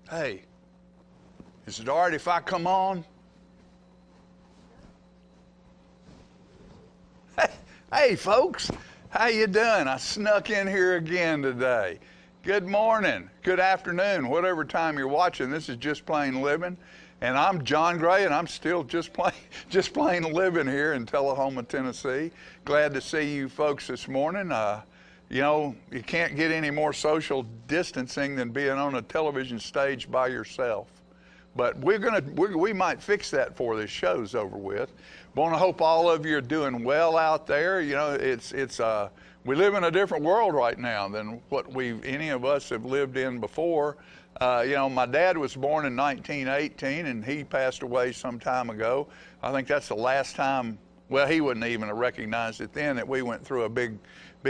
Hey, is it all right if I come on? Hey, folks, how you doing? I snuck in here again today. Good morning, good afternoon, whatever time you're watching. This is Just Plain Living, and I'm John Gray, and I'm still just plain living here in Tullahoma, Tennessee. Glad to see you folks this morning. You know, you can't get any more social distancing than being on a television stage by yourself. But we might fix that before this show's over with. Want to hope all of you are doing well out there. You know, we live in a different world right now than what any of us have lived in before. You know, my dad was born in 1918, and he passed away some time ago. I think that's the last time. Well, he wouldn't even have recognized it then that we went through a big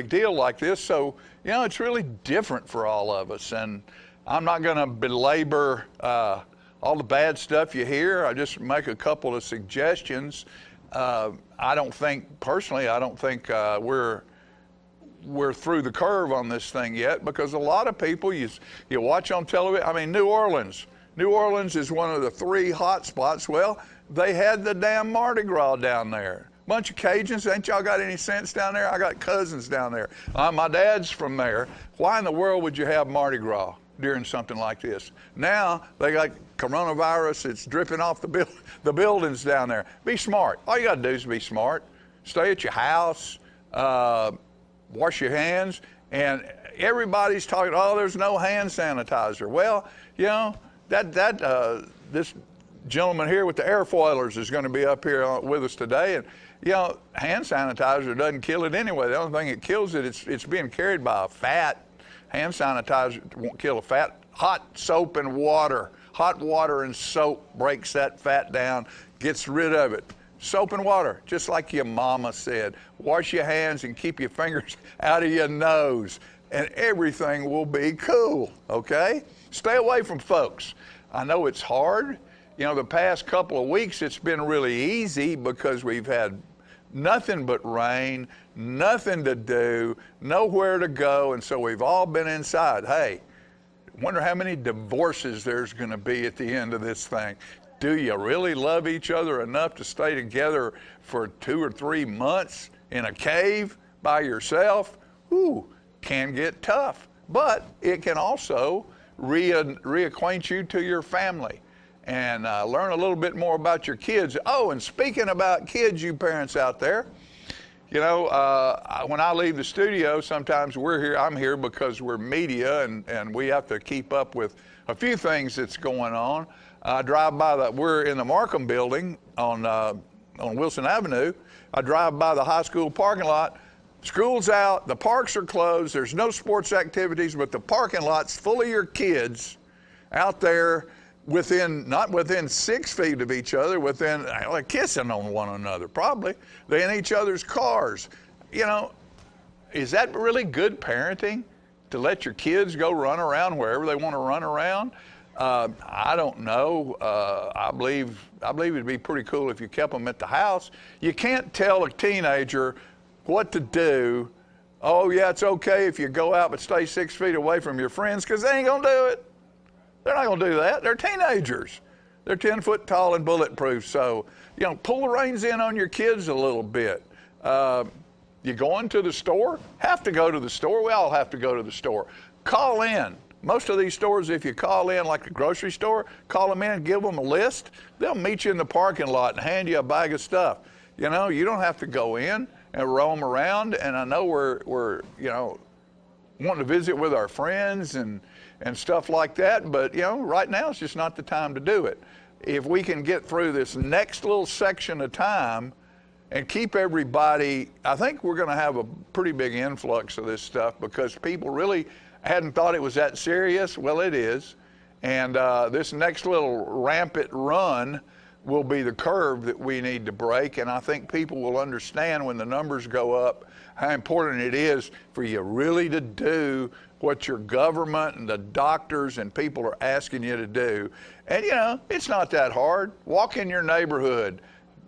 deal like this. So, you know, it's really different for all of us. And I'm not going to belabor all the bad stuff you hear. I just make a couple of suggestions. I don't think we're through the curve on this thing yet, because a lot of people you watch on television. I mean, New Orleans is one of the 3 hot spots. Well, they had the damn Mardi Gras down there. Bunch of Cajuns. Ain't y'all got any sense down there? I got cousins down there. My dad's from there. Why in the world would you have Mardi Gras during something like this? Now they got coronavirus. It's dripping off the buildings down there. Be smart. All you got to do is be smart. Stay at your house. Wash your hands. And everybody's talking, oh, there's no hand sanitizer. Well, you know, this gentleman here with the airfoilers is going to be up here with us today. And, you know, hand sanitizer doesn't kill it anyway. The only thing that kills it, it's being carried by a fat. Hand sanitizer won't kill a fat. Hot soap and water. Hot water and soap breaks that fat down, gets rid of it. Soap and water, just like your mama said. Wash your hands and keep your fingers out of your nose, and everything will be cool, okay? Stay away from folks. I know it's hard. You know, the past couple of weeks, it's been really easy because we've had nothing but rain, nothing to do, nowhere to go, and so we've all been inside. Hey, wonder how many divorces there's going to be at the end of this thing. Do you really love each other enough to stay together for 2 or 3 months in a cave by yourself? Ooh, can get tough. But it can also reacquaint you to your family and learn a little bit more about your kids. Oh, and speaking about kids, you parents out there, you know, when I leave the studio, sometimes I'm here because we're media and we have to keep up with a few things that's going on. I drive by we're in the Markham building on Wilson Avenue. I drive by the high school parking lot. School's out, the parks are closed, there's no sports activities, but the parking lot's full of your kids out there not within 6 feet of each other, kissing on one another, probably. They're in each other's cars. You know, is that really good parenting, to let your kids go run around wherever they want to run around? I don't know. I believe it'd be pretty cool if you kept them at the house. You can't tell a teenager what to do. Oh, yeah, it's okay if you go out but stay 6 feet away from your friends, because they ain't going to do it. They're not going to do that. They're teenagers. They're 10 foot tall and bulletproof. So, you know, pull the reins in on your kids a little bit. You going to the store? Have to go to the store. We all have to go to the store. Call in. Most of these stores, if you call in, like a grocery store, call them in and give them a list. They'll meet you in the parking lot and hand you a bag of stuff. You know, you don't have to go in and roam around. And I know we're you know, wanting to visit with our friends and stuff like that, but, you know, right now it's just not the time to do it. If we can get through this next little section of time and keep everybody, I think we're going to have a pretty big influx of this stuff, because people really hadn't thought it was that serious. Well, it is. And this next little rampant run will be the curve that we need to break. And I think people will understand when the numbers go up how important it is for you really to do what your government and the doctors and people are asking you to do. And, you know, it's not that hard. Walk in your neighborhood.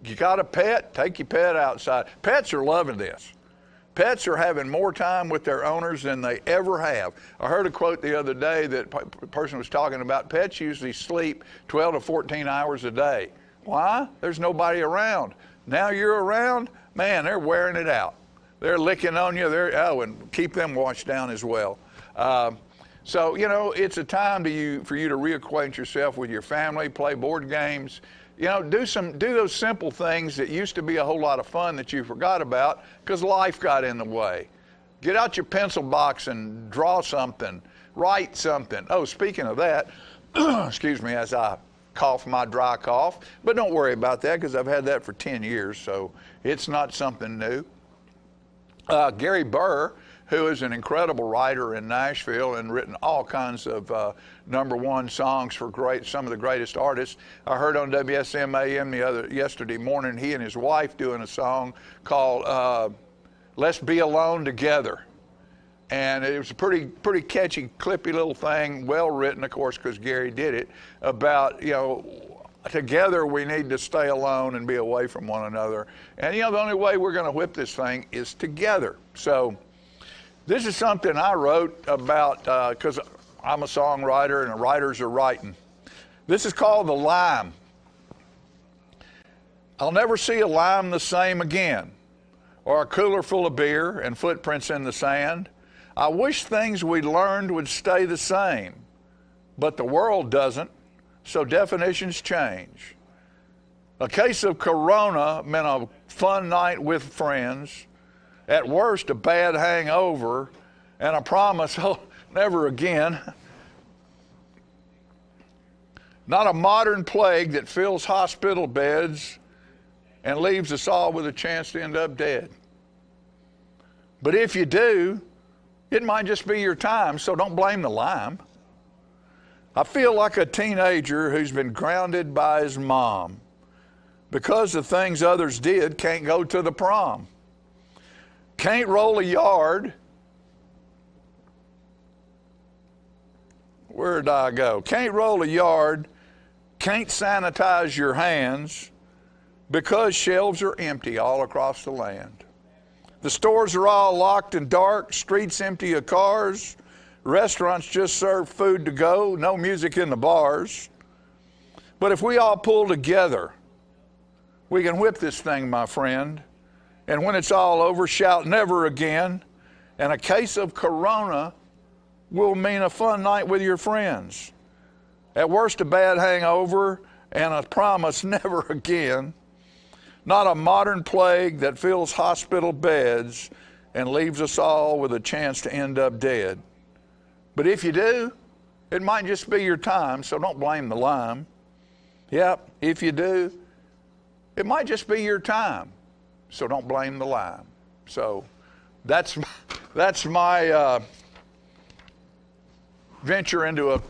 You got a pet? Take your pet outside. Pets are loving this. Pets are having more time with their owners than they ever have. I heard a quote the other day that a person was talking about pets usually sleep 12 to 14 hours a day. Why? There's nobody around. Now you're around, man, they're wearing it out. They're licking on you. And keep them washed down as well. So, it's a time for you to reacquaint yourself with your family, play board games. Do those simple things that used to be a whole lot of fun that you forgot about because life got in the way. Get out your pencil box and draw something, write something. Oh, speaking of that, excuse me as I cough my dry cough, but don't worry about that because I've had that for 10 years, so it's not something new. Gary Burr, who is an incredible writer in Nashville and written all kinds of #1 songs for some of the greatest artists. I heard on WSMAM yesterday morning, he and his wife doing a song called Let's Be Alone Together. And it was a pretty catchy, clippy little thing, well written, of course, because Gary did it, about, together we need to stay alone and be away from one another. And, the only way we're going to whip this thing is together. So this is something I wrote about because I'm a songwriter and the writers are writing. This is called The Lime. I'll never see a lime the same again, or a cooler full of beer and footprints in the sand. I wish things we learned would stay the same, but the world doesn't, so definitions change. A case of Corona meant a fun night with friends. At worst, a bad hangover and a promise, never again. Not a modern plague that fills hospital beds and leaves us all with a chance to end up dead. But if you do, it might just be your time, so don't blame the lime. I feel like a teenager who's been grounded by his mom because the things others did can't go to the prom. Can't roll a yard. Where did I go? Can't roll a yard. Can't sanitize your hands because shelves are empty all across the land. The stores are all locked and dark, streets empty of cars. Restaurants just serve food to go, no music in the bars. But if we all pull together, we can whip this thing, my friend. And when it's all over, shout never again. And a case of Corona will mean a fun night with your friends. At worst, a bad hangover and a promise never again. Not a modern plague that fills hospital beds and leaves us all with a chance to end up dead. But if you do, it might just be your time, so don't blame the lime. Yep, if you do, it might just be your time, so don't blame the lime. So that's my venture into a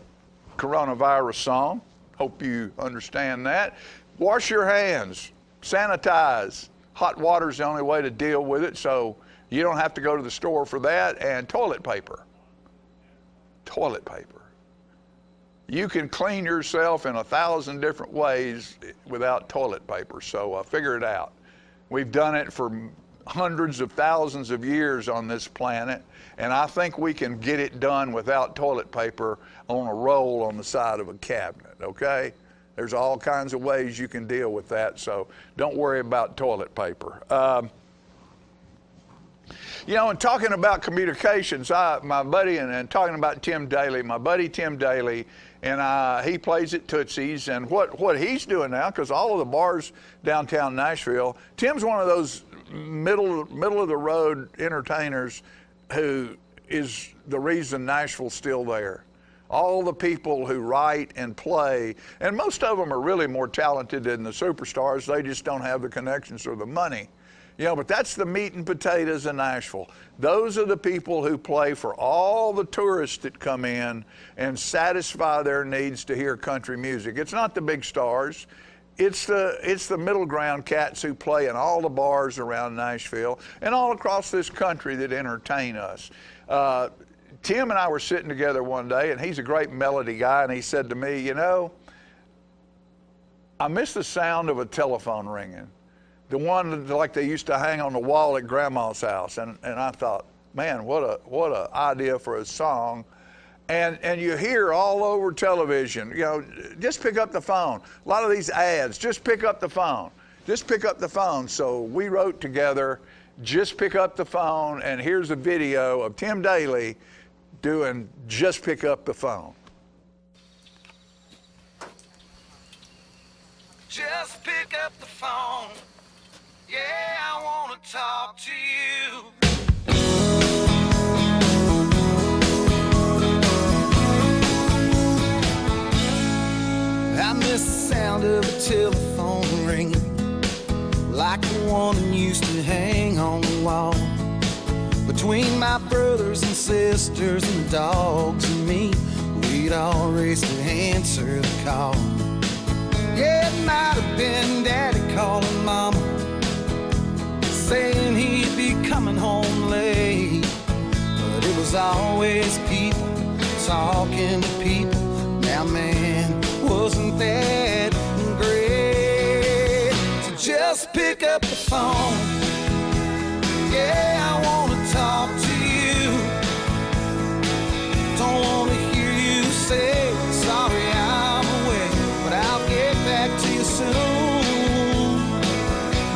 coronavirus song. Hope you understand that. Wash your hands. Sanitize. Hot water is the only way to deal with it, so you don't have to go to the store for that. And toilet paper. Toilet paper. You can clean yourself in 1,000 different ways without toilet paper, so figure it out. We've done it for hundreds of thousands of years on this planet, and I think we can get it done without toilet paper on a roll on the side of a cabinet, okay? There's all kinds of ways you can deal with that, so don't worry about toilet paper. And talking about communications, my buddy, and talking about Tim Daly, my buddy Tim Daly, and he plays at Tootsie's, and what he's doing now, because all of the bars downtown Nashville, Tim's one of those middle of the road entertainers who is the reason Nashville's still there. All the people who write and play, and most of them are really more talented than the superstars. They just don't have the connections or the money. But that's the meat and potatoes of Nashville. Those are the people who play for all the tourists that come in and satisfy their needs to hear country music. It's not the big stars. It's the middle ground cats who play in all the bars around Nashville and all across this country that entertain us. Tim and I were sitting together one day, and he's a great melody guy, and he said to me, I miss the sound of a telephone ringing. the one like they used to hang on the wall at Grandma's house. And I thought, man, what a idea for a song. And you hear all over television, you know, just pick up the phone. A lot of these ads, just pick up the phone. Just pick up the phone. So we wrote together, Just Pick Up the Phone, and here's a video of Tim Daly doing Just Pick Up the Phone. Just pick up the phone. Yeah, I want to talk to you. I miss the sound of a telephone ringing, like the one that used to hang on the wall. Between my brothers and sisters and the dogs and me, we'd all race to answer the call. Yeah, it might have been Daddy calling Mama, saying he'd be coming home late. But it was always people talking to people. Now, man, wasn't that great? So just pick up the phone. Yeah, I want to talk to you. Don't want to hear you say, sorry, I'm away, but I'll get back to you soon.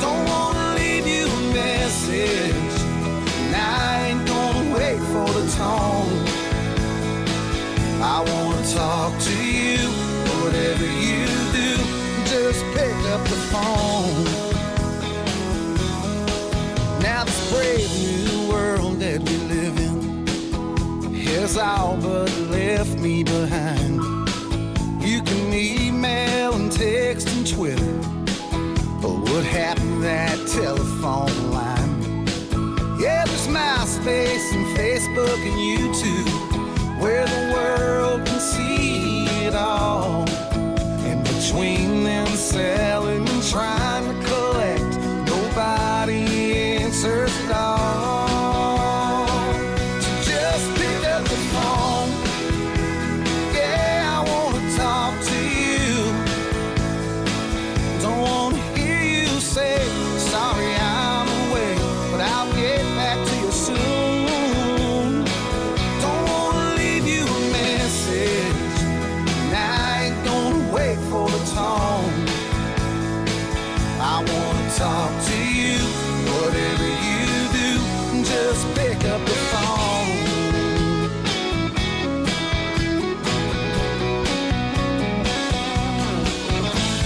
Don't want to leave you a message, and I ain't gonna wait for the tone. I want to talk to you, whatever you do, just pick up the phone. Now this brave new world that we live in has all but left me behind. You can email and text and Twitter, but what happened to that telephone line? Yeah, there's MySpace and Facebook and YouTube, where the world can see it all. And between them selling and trying to collect, nobody answers at all. So just pick up the phone. Yeah, I want to talk to you. Don't want to hear you say, sorry, I'm away, but I'll get back to you soon. Don't want to leave you a message, and I ain't gonna wait for the tone. I want to talk to you, whatever you do, just pick up the phone.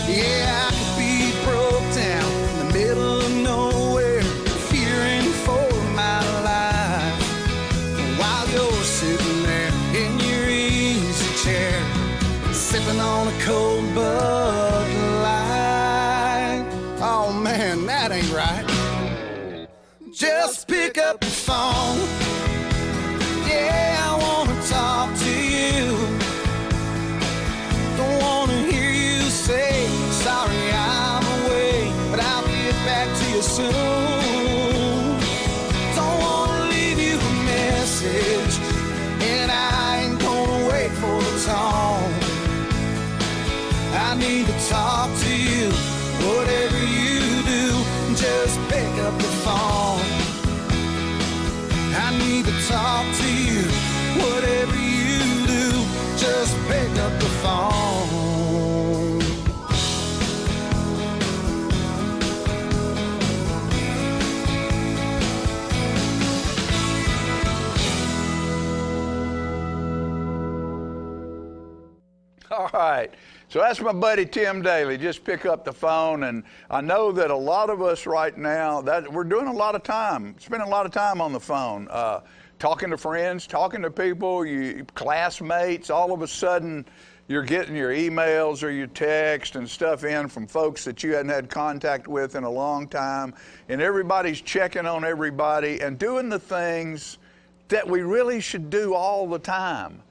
Yeah, I could be broke down in the middle of nowhere, fearing for my life, while you're sitting there in your easy chair, sipping on a cold Bud Light. Oh man, that ain't right. Just pick up the phone. Yeah, I want to talk to you. Don't want to hear you say, sorry, I'm away, but I'll get back to you soon. Don't want to leave you a message, and I ain't gonna wait for the tone. I need to talk to you, whatever you do, just pick up the phone. I need to talk to you, whatever you do, just pick up the phone. All right. So that's my buddy Tim Daly. Just pick up the phone. And I know that a lot of us right now, that we're doing a lot of time, spending a lot of time on the phone, talking to friends, talking to people, classmates. All of a sudden, you're getting your emails or your text and stuff in from folks that you hadn't had contact with in a long time. And everybody's checking on everybody and doing the things that we really should do all the time.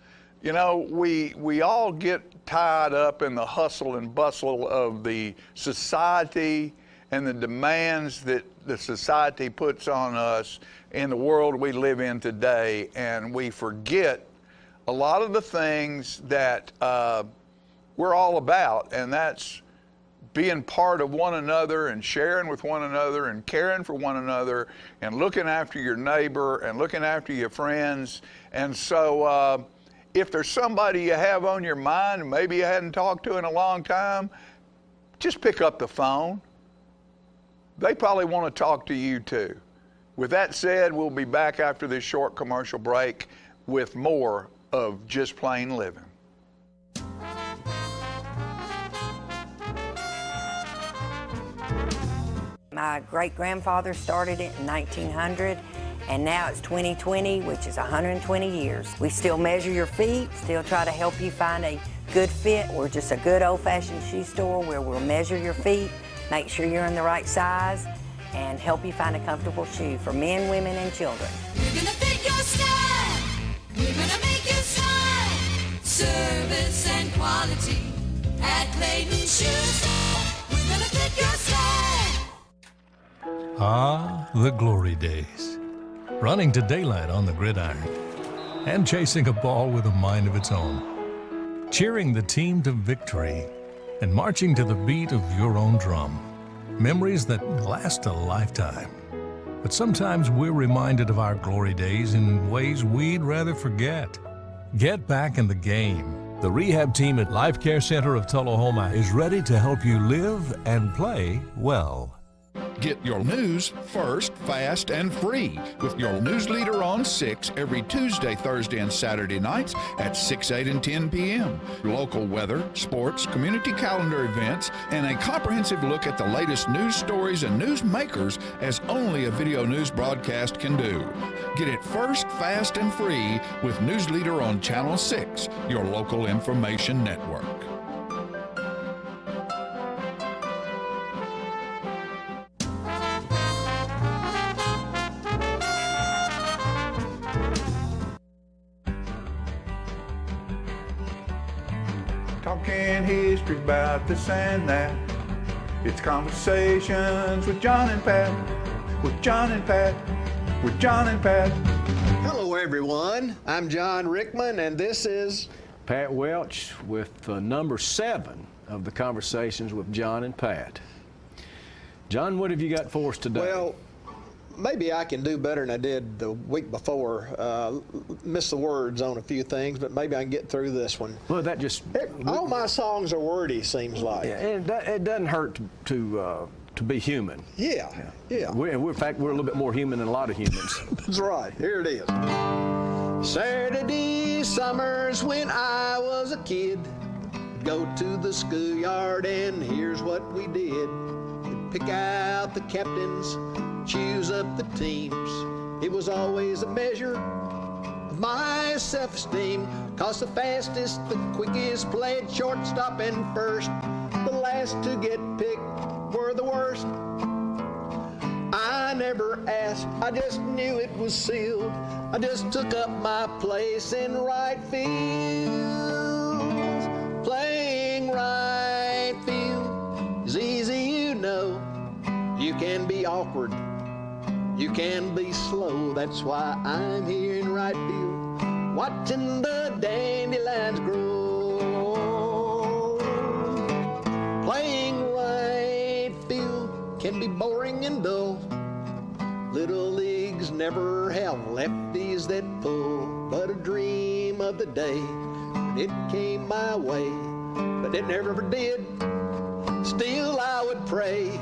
You know, we all get tied up in the hustle and bustle of the society and the demands that the society puts on us in the world we live in today, and we forget a lot of the things that we're all about, and that's being part of one another and sharing with one another and caring for one another and looking after your neighbor and looking after your friends. And so if there's somebody you have on your mind and maybe you hadn't talked to in a long time, just pick up the phone. They probably want to talk to you too. With that said, we'll be back after this short commercial break with more of Just Plain Living. My great-grandfather started it in 1900, and now it's 2020, which is 120 years. We still measure your feet, still try to help you find a good fit. We're just a good old-fashioned shoe store where we'll measure your feet, make sure you're in the right size, and help you find a comfortable shoe for men, women, and children. We're gonna fit your style. We're gonna make you smile. Service and quality at Clayton Shoes. We're gonna fit your style. Ah, the glory days. Running to daylight on the gridiron and chasing a ball with a mind of its own. Cheering the team to victory and marching to the beat of your own drum. Memories that last a lifetime. But sometimes we're reminded of our glory days in ways we'd rather forget. Get back in the game. The rehab team at Life Care Center of Tullahoma is ready to help you live and play well. Get your news first, fast, and free with your news leader on 6 every Tuesday, Thursday, and Saturday nights at 6, 8, and 10 p.m. Local weather, sports, community calendar events, and a comprehensive look at the latest news stories and news makers as only a video news broadcast can do. Get it first, fast, and free with News Leader on Channel 6, your local information network. Talking history about this and that. It's conversations with John and Pat. With John and Pat. With John and Pat. Hello, everyone. I'm John Rickman, and this is Pat Welch with number 7 of the Conversations with John and Pat. John, what have you got for us today? Well, maybe I can do better than I did the week before. Missed the words on a few things, but maybe I can get through this one. Well, that just... All my songs are wordy, seems like. Yeah, it doesn't hurt to be human. Yeah. In fact, we're a little bit more human than a lot of humans. That's right. Here it is. Saturday summers when I was a kid, go to the schoolyard and here's what we did. We'd pick out the captains, choose up the teams. It was always a measure of my self-esteem, 'cause the fastest, the quickest played shortstop and first. The last to get picked were the worst. I never asked, I just knew it was sealed. I just took up my place in right field. Playing right field is easy, you know. You can be awkward, you can be slow. That's why I'm here in right field, watching the dandelions grow. Playing right field can be boring and dull. Little leagues never have lefties that pull, but a dream of the day when it came my way, but it never did. Still I would pray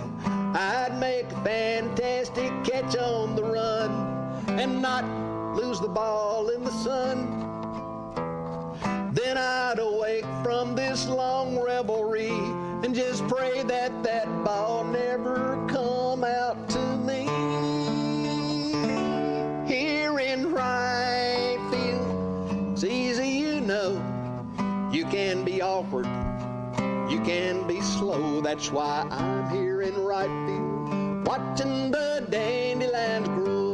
I'd make a fantastic catch on the run and not lose the ball in the sun. Then I'd awake from this long revelry and just pray that that ball never come out to me. Here in right field, it's easy, you know. You can be awkward, you can be slow. That's why I'm here in right field, watching the dandelions grow.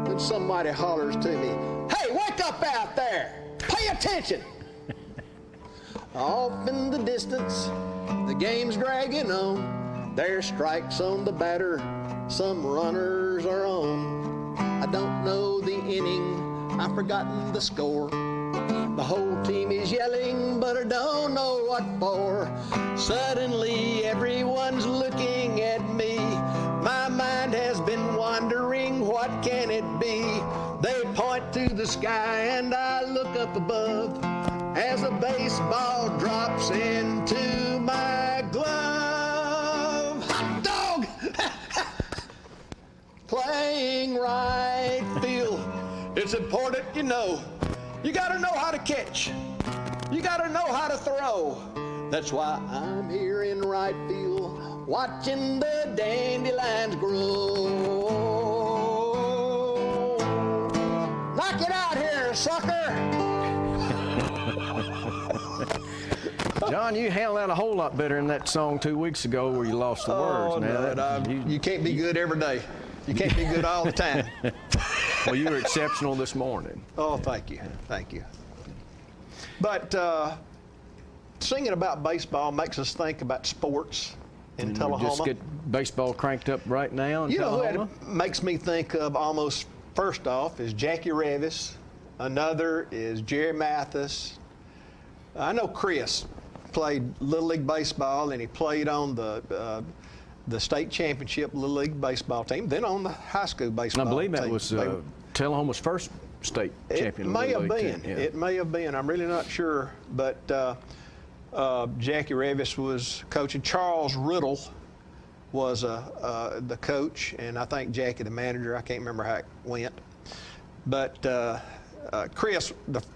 Then somebody hollers to me, "Hey, wake up out there! Pay attention!" Off in the distance, the game's dragging on. There's strikes on the batter, some runners Dodgers are on. I don't know the inning, I've forgotten the score. The whole team is yelling, but I don't know what for. Suddenly everyone's looking at me. My mind has been wandering, what can it be? They point to the sky and I look up above as a baseball drops into my glove. Hot dog! Playing right field. It's important, you know. You gotta know how to catch. You gotta know how to throw. That's why I'm here in right field, watching the dandelions grow. Knock it out here, sucker! John, you handled that a whole lot better in that song 2 weeks ago where you lost the words. Now, You can't be good every day. You can't be good all the time. Well, you were exceptional this morning. Oh, thank you. Thank you. But singing about baseball makes us think about sports in And Tullahoma. Just get baseball cranked up right now in You know Tullahoma? who makes me think of almost first off is Jackie Revis. Another is Jerry Mathis. I know Chris played Little League Baseball, and he played on the state championship Little League baseball team, then on the high school baseball I believe that team. was Tullahoma's first state champion. It may have Little League been. team, yeah. It may have been. I'm really not sure. But Jackie Revis was coaching. Charles Riddle was the coach, and I think Jackie the manager. I can't remember how it went. But Chris,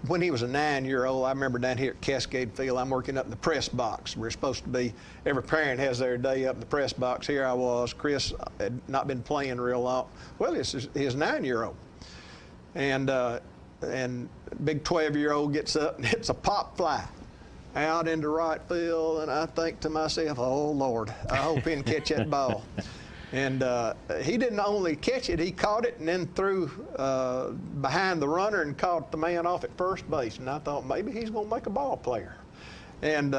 when he was a 9-year-old, I remember down here at Cascade Field, I'm working up in the press box. We're supposed to be, every parent has their day up in the press box. Here I was. Chris had not been playing real long. Well, it's his 9-year-old. And big 12-year-old gets up and hits a pop fly out into right field, and I think to myself, oh, Lord, I hope he can catch that ball. And he didn't only catch it, he caught it and then threw behind the runner and caught the man off at first base. And I thought maybe he's going to make a ball player. And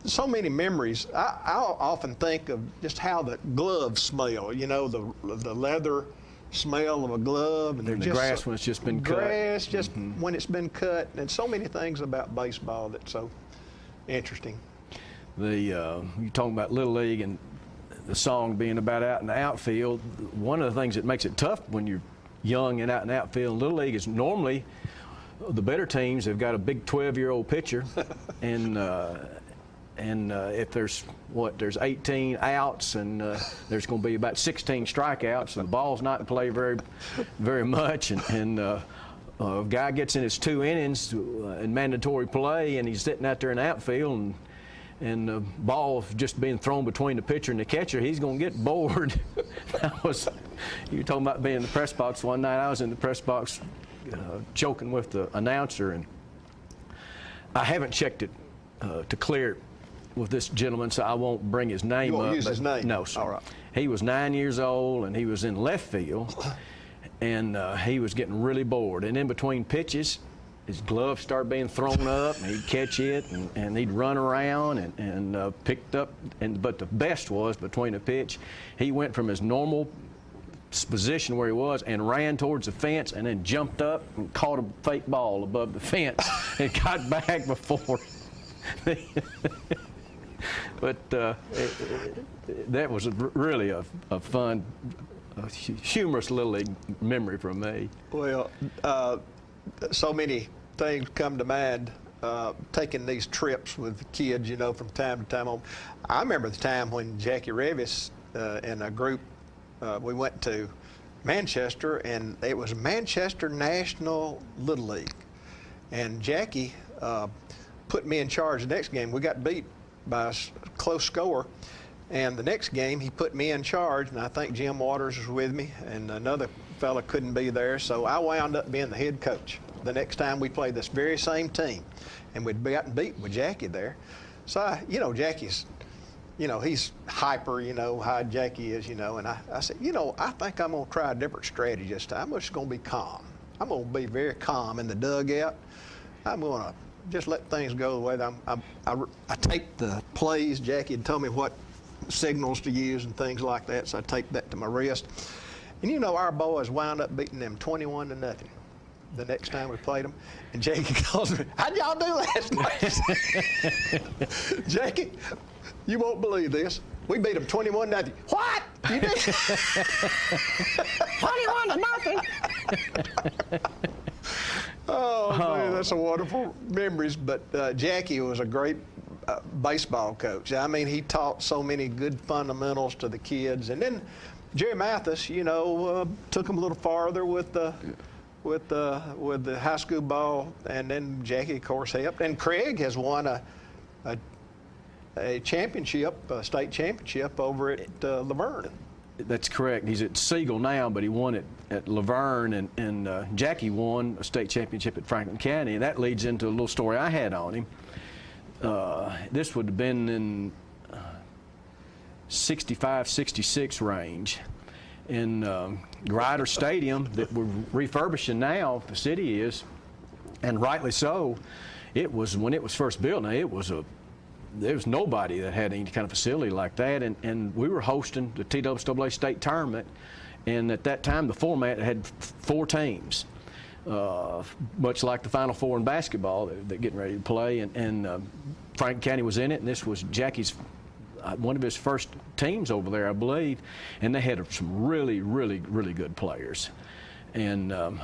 so many memories. I often think of just how the gloves smell, you know, the leather smell of a glove. And the grass when it's just been cut. Grass just when it's been cut. And so many things about baseball that's so interesting. You're talking about Little League and the song being about out in the outfield. One of the things that makes it tough when you're young and out in the outfield in Little League is normally the better teams have got a big 12-year-old pitcher, and if there's 18 outs and there's going to be about 16 strikeouts, and the ball's not in play very much, and a guy gets in his 2 innings in mandatory play, and he's sitting out there in the outfield, and the ball just being thrown between the pitcher and the catcher, he's going to get bored. You were talking about being in the press box. One night I was in the press box joking with the announcer, and I haven't checked it to clear it with this gentleman, so I won't bring his name up. You won't use his name? No, sir. All right. He was 9 years old, and he was in left field, and he was getting really bored. And in between pitches, his gloves started being thrown up, and he'd catch it, and he'd run around and picked up. But the best was between the pitch, he went from his normal position where he was and ran towards the fence, and then jumped up and caught a fake ball above the fence and got back before. But that was really a fun, humorous Little League memory for me. Well, so many things come to mind taking these trips with the kids, you know, from time to time. I remember the time when Jackie Revis and a group, we went to Manchester, and it was Manchester National Little League. And Jackie put me in charge the next game. We got beat by a close score. And the next game, he put me in charge, and I think Jim Waters was with me, and another fella couldn't be there, so I wound up being the head coach. The next time we played this very same team, and we'd be out and beat with Jackie there. So, Jackie's, he's hyper, how Jackie is, and I said, I think I'm going to try a different strategy this time. I'm just going to be calm. I'm going to be very calm in the dugout. I'm going to just let things go the way that I taped the plays. Jackie had told me what signals to use and things like that, so I taped that to my wrist. And you know, our boys wound up beating them 21-0 the next time we played them. And Jackie calls me, how'd y'all do last night? Jackie, you won't believe this. We beat them 21-0. What? You did? 21-0. Oh, man, that's a wonderful memories. But Jackie was a great baseball coach. I mean, he taught so many good fundamentals to the kids. And then Jerry Mathis, you know, took them a little farther with the high school ball. And then Jackie, of course, helped. And Craig has won a championship, a state championship over at Laverne. That's correct. He's at Siegel now, but he won it at Laverne, and Jackie won a state championship at Franklin County, and that leads into a little story I had on him. This would have been in 65, 66 range. In Grider Stadium that we're refurbishing now, the city is, and rightly so. It was, when it was first built, now there was nobody that had any kind of facility like that, and we were hosting the TWSAA state tournament, and at that time the format had 4 teams, much like the Final Four in basketball they're getting ready to play, and Franklin County was in it, and this was Jackie's one of his first teams over there, I believe, and they had some really, really, really good players. And I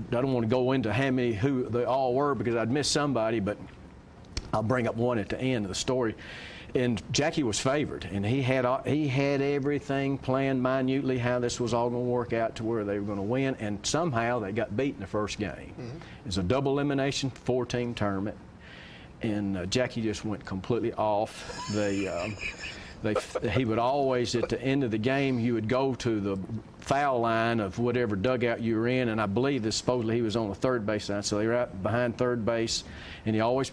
don't want to go into who they all were because I'd miss somebody, but I'll bring up one at the end of the story. And Jackie was favored, and he had everything planned minutely how this was all going to work out to where they were going to win, and somehow they got beat in the first game. Mm-hmm. It was a double elimination 4-team tournament, and Jackie just went completely off. He would always, at the end of the game, you would go to the foul line of whatever dugout you were in, and I believe that supposedly he was on the third base line, so they were out behind third base, and they always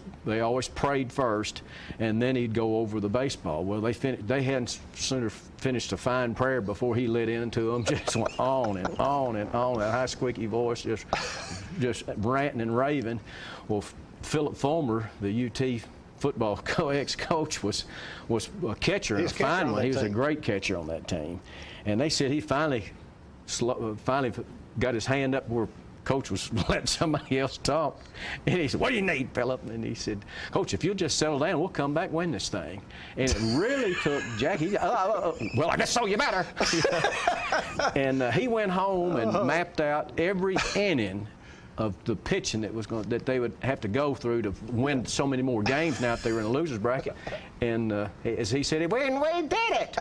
prayed first, and then he'd go over the baseball. Well, they hadn't sooner finished a fine prayer before he lit into them, just went on and on and on, that high squeaky voice, just ranting and raving. Well, Philip Fulmer, the UT football ex-coach, was a catcher, and a fine one. He was a great catcher on that team. And they said he finally got his hand up where Coach was letting somebody else talk. And he said, "What do you need, Philip?" And he said, "Coach, if you'll just settle down, we'll come back and win this thing." And it really took Jackie, well, I guess so, you better. And he went home and mapped out every inning of the pitching that they would have to go through to win so many more games now if they were in a loser's bracket. And as he said, we did it.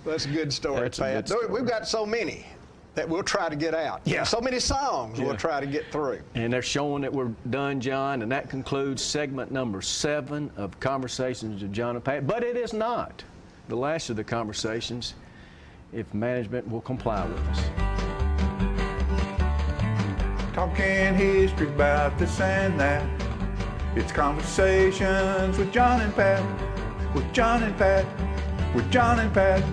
That's a good story, Pat. We've got so many that we'll try to get out. Yeah. So many songs we'll try to get through. And they're showing that we're done, John, and that concludes segment number 7 of Conversations with John and Pat. But it is not the last of the conversations if management will comply with us. Talking history about this and that. It's Conversations with John and Pat. With John and Pat. With John and Pat.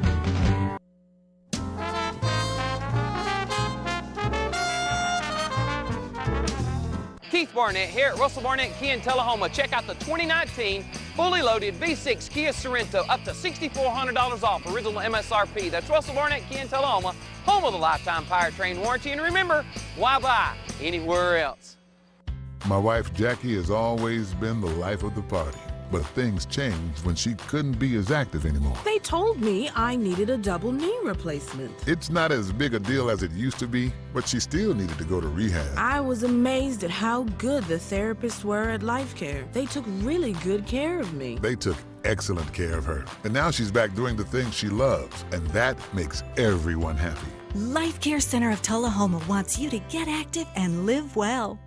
Keith Barnett here at Russell Barnett Kia in Tullahoma. Check out the 2019 fully loaded V6 Kia Sorento, up to $6,400 off original MSRP. That's Russell Barnett Kia in Tullahoma, home of the lifetime powertrain warranty. And remember, why buy anywhere else? My wife Jackie has always been the life of the party. But things changed when she couldn't be as active anymore. They told me I needed a double knee replacement. It's not as big a deal as it used to be, but she still needed to go to rehab. I was amazed at how good the therapists were at Life Care. They took really good care of me. They took excellent care of her. And now she's back doing the things she loves, and that makes everyone happy. Life Care Center of Tullahoma wants you to get active and live well.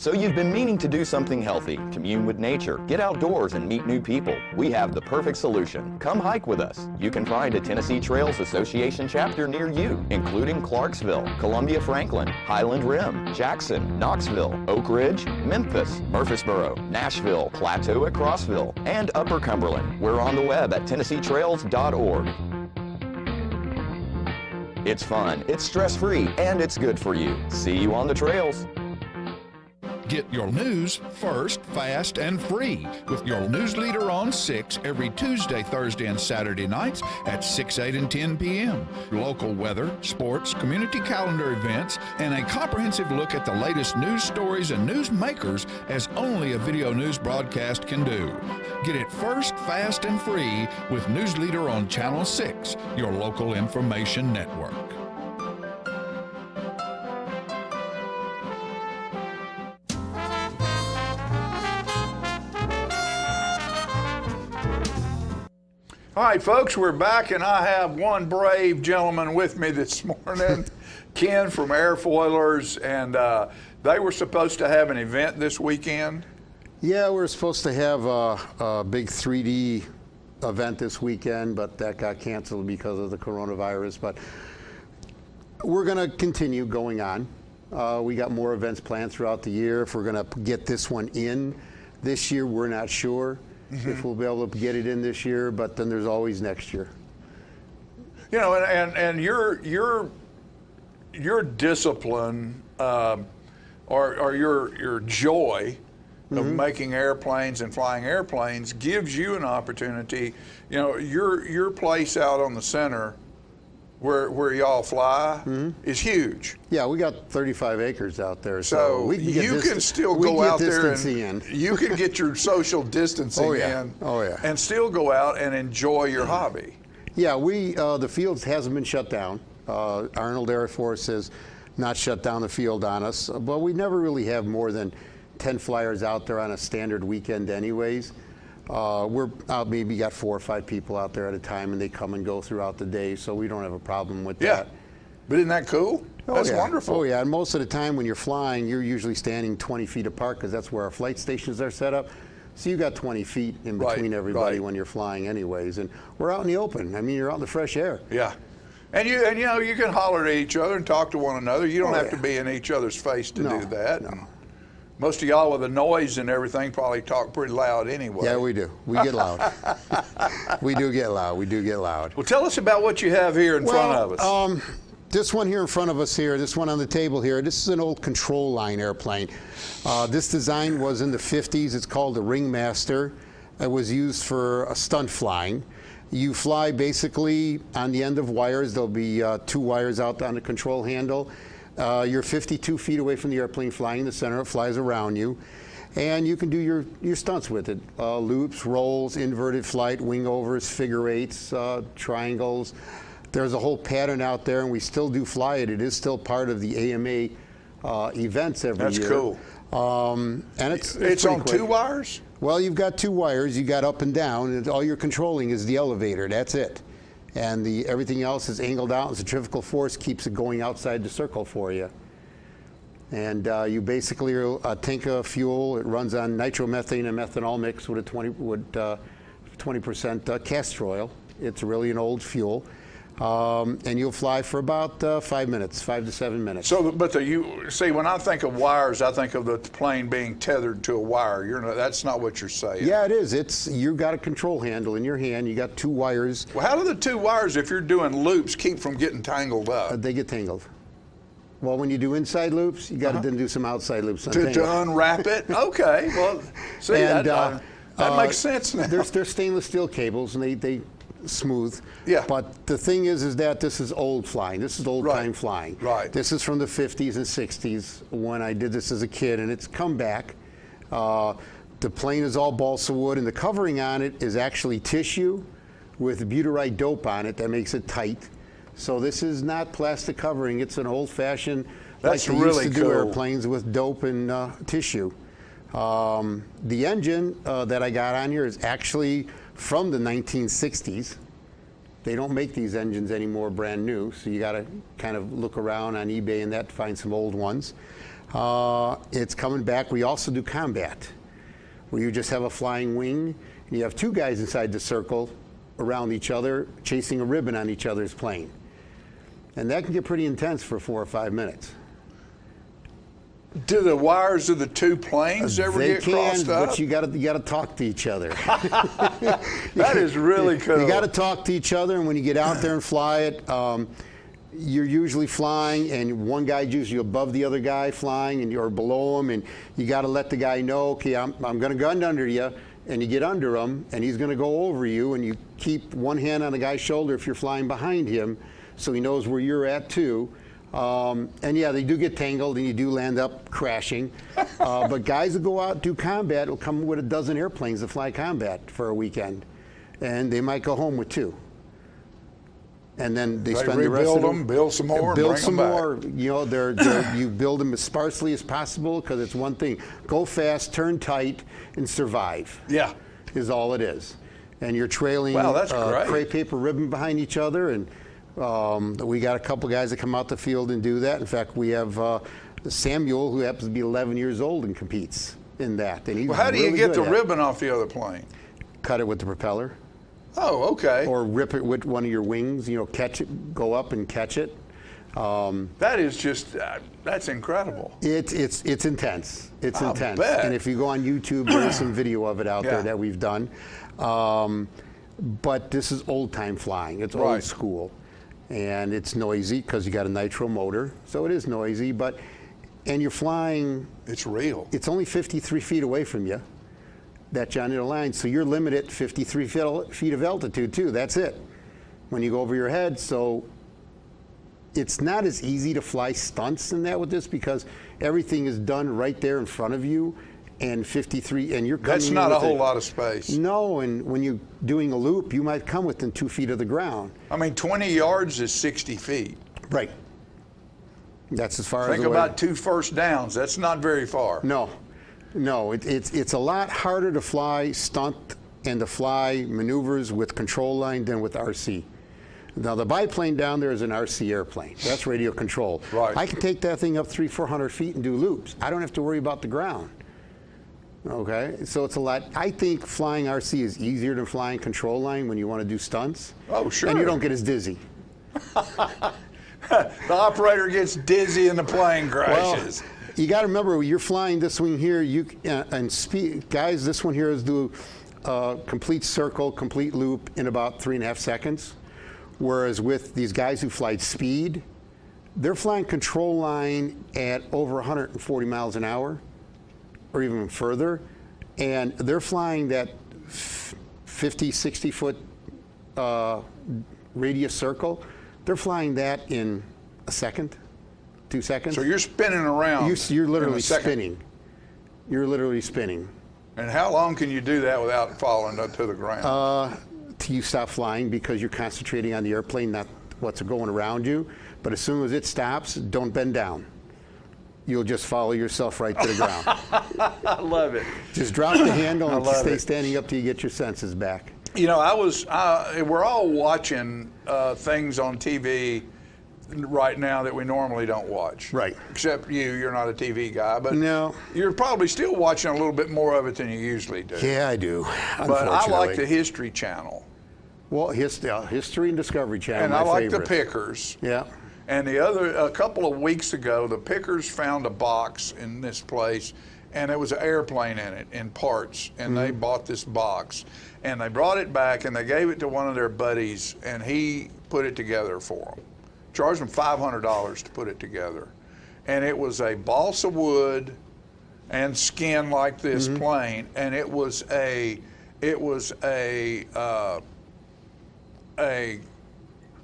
So you've been meaning to do something healthy, commune with nature, get outdoors and meet new people. We have the perfect solution. Come hike with us. You can find a Tennessee Trails Association chapter near you, including Clarksville, Columbia Franklin, Highland Rim, Jackson, Knoxville, Oak Ridge, Memphis, Murfreesboro, Nashville, Plateau at Crossville, and Upper Cumberland. We're on the web at TennesseeTrails.org. It's fun, it's stress-free, and it's good for you. See you on the trails. Get your news first, fast, and free with your news leader on 6 every Tuesday, Thursday, and Saturday nights at 6, 8, and 10 p.m. Local weather, sports, community calendar events, and a comprehensive look at the latest news stories and news makers as only a video news broadcast can do. Get it first, fast, and free with News Leader on Channel 6, your local information network. All right, folks, we're back, and I have one brave gentleman with me this morning, Ken from Airfoilers, and they were supposed to have an event this weekend. Yeah, we're supposed to have a big 3D event this weekend, but that got canceled because of the coronavirus. But we're going to continue going on. We got more events planned throughout the year. If we're going to get this one in this year, we're not sure. If we'll be able to get it in this year, but then there's always next year. You know, and your discipline or your joy of making airplanes and flying airplanes gives you an opportunity. You know, your place out on the center where y'all fly is huge. Yeah, we got 35 acres out there, so we can get you can still go out there and you can get your social distancing in. Oh yeah, and still go out and enjoy your hobby. Yeah, the field hasn't been shut down. Arnold Air Force has not shut down the field on us, but we never really have more than 10 flyers out there on a standard weekend anyways. We're out, maybe got 4 or 5 people out there at a time, and they come and go throughout the day, so we don't have a problem with that. But isn't that cool? That's wonderful. Oh yeah, and most of the time when you're flying, you're usually standing 20 feet apart because that's where our flight stations are set up. So you got 20 feet in between everybody when you're flying anyways, and we're out in the open. I mean, you're out in the fresh air. Yeah. And you know, you can holler at each other and talk to one another. You don't have to be in each other's face to do that. No. Most of y'all with the noise and everything probably talk pretty loud anyway. Yeah, we do. We get loud. We do get loud. We do get loud. Well, tell us about what you have here in front of us. This one here in front of us here, this one on the table here, this is an old control line airplane. This design was in the 50s. It's called the Ringmaster. It was used for stunt flying. You fly basically on the end of wires. There'll be 2 wires out on the control handle. You're 52 feet away from the airplane flying in the center. It flies around you. And you can do your stunts with it. Loops, rolls, inverted flight, wing overs, figure eights, triangles. There's a whole pattern out there, and we still do fly it. It is still part of the AMA events every year. That's cool. And it's on quick. 2 wires? Well, you've got 2 wires. You got up and down, and all you're controlling is the elevator. That's it. And everything else is angled out, and centrifugal force keeps it going outside the circle for you. And you basically are a tank of fuel. It runs on nitromethane and methanol mixed with a 20% castor oil. It's really an old fuel. And you'll fly for about 5 minutes, 5 to 7 minutes. So, but see, when I think of wires, I think of the plane being tethered to a wire. That's not what you're saying. Yeah, it is. You've got a control handle in your hand. You got 2 wires. Well, how do the 2 wires, if you're doing loops, keep from getting tangled up? They get tangled. Well, when you do inside loops, you got to then do some outside loops. To unwrap it? Okay. Well, see, that makes sense now. They're stainless steel cables, and they smooth. Yeah. But the thing is that this is old flying. This is old time flying. Right. This is from the 50s and 60s when I did this as a kid, and it's come back. The plane is all balsa wood, and the covering on it is actually tissue with butyrite dope on it that makes it tight. So this is not plastic covering. It's an old-fashioned, That's like they really used to cool. do airplanes with dope and tissue. The engine that I got on here is actually from the 1960s. They don't make these engines anymore brand new, so you got to kind of look around on eBay and that to find some old ones. It's coming back. We also do combat, where you just have a flying wing, and you have two guys inside the circle around each other, chasing a ribbon on each other's plane. And that can get pretty intense for 4 or 5 minutes. Do the wires of the two planes ever get crossed up? But you got to talk to each other. That is really cool. You got to talk to each other, and when you get out there and fly it, you're usually flying, and one guy's usually above the other guy flying, and you're below him, and you got to let the guy know, okay, I'm going to gun under you, and you get under him, and he's going to go over you, and you keep one hand on the guy's shoulder if you're flying behind him, so he knows where you're at too. And yeah, they do get tangled, and you do land up crashing. But guys that go out and do combat will come with a dozen airplanes that fly combat for a weekend, and they might go home with 2. And then they spend the rest of them, build some more, build and bring some them more. back. You know, you build them as sparsely as possible, because it's one thing: go fast, turn tight, and survive. Yeah, is all it is. And you're trailing that's great. crepe paper ribbon behind each other, and we got a couple guys that come out the field and do that. In fact, we have Samuel, who happens to be 11 years old and competes in that. And he's how do you really get good the at it. ribbon off the other plane? Cut it with the propeller. Oh, okay. Or rip it with one of your wings, catch it, go up and catch it. That is just, that's incredible. It's intense. It's I'll intense. bet. And if you go on YouTube, there's some video of it out there that we've done. But this is old time flying. It's old school. And it's noisy because you got a nitro motor. So it is noisy, and you're flying. It's real. It's only 53 feet away from you, that John Deere line. So you're limited at 53 feet of altitude too. That's it. When you go over your head, so it's not as easy to fly stunts in that with this, because everything is done right there in front of you, and 53, and you're coming. That's not a whole lot of space. No, and when you're doing a loop, you might come within 2 feet of the ground. I mean, 20 yards is 60 feet. Right. That's as far as. Think about 2 first downs. That's not very far. No, it's a lot harder to fly stunt and to fly maneuvers with control line than with RC. Now, the biplane down there is an RC airplane. That's radio controlled. Right. I can take that thing up 300-400 feet and do loops. I don't have to worry about the ground. Okay, so it's a lot. I think flying RC is easier than flying control line when you want to do stunts. Oh, sure. And you don't get as dizzy. The operator gets dizzy and the plane crashes. Well, you got to remember, you're flying this wing here. And speed, guys, this one here is do complete circle, complete loop in about 3.5 seconds. Whereas with these guys who fly speed, they're flying control line at over 140 miles an hour, or even further, and they're flying that 50, 60 foot radius circle. They're flying that in a second, 2 seconds. So you're spinning around. You're literally spinning. You're literally spinning. And how long can you do that without falling to the ground? Till you stop flying, because you're concentrating on the airplane, not what's going around you. But as soon as it stops, don't bend down. You'll just follow yourself right to the ground. I love it. Just drop the handle and stay standing up till you get your senses back. You know, we're all watching things on TV right now that we normally don't watch. Right. Except you're not a TV guy, but no, you're probably still watching a little bit more of it than you usually do. Yeah, I do. But I like the History Channel. Well, History and Discovery Channel. And I like the Pickers. Yeah. And a couple of weeks ago, the Pickers found a box in this place, and there was an airplane in it in parts, and they bought this box, and they brought it back, and they gave it to one of their buddies, and he put it together for them. Charged them $500 to put it together, and it was a balsa wood and skin like this plane, and it was a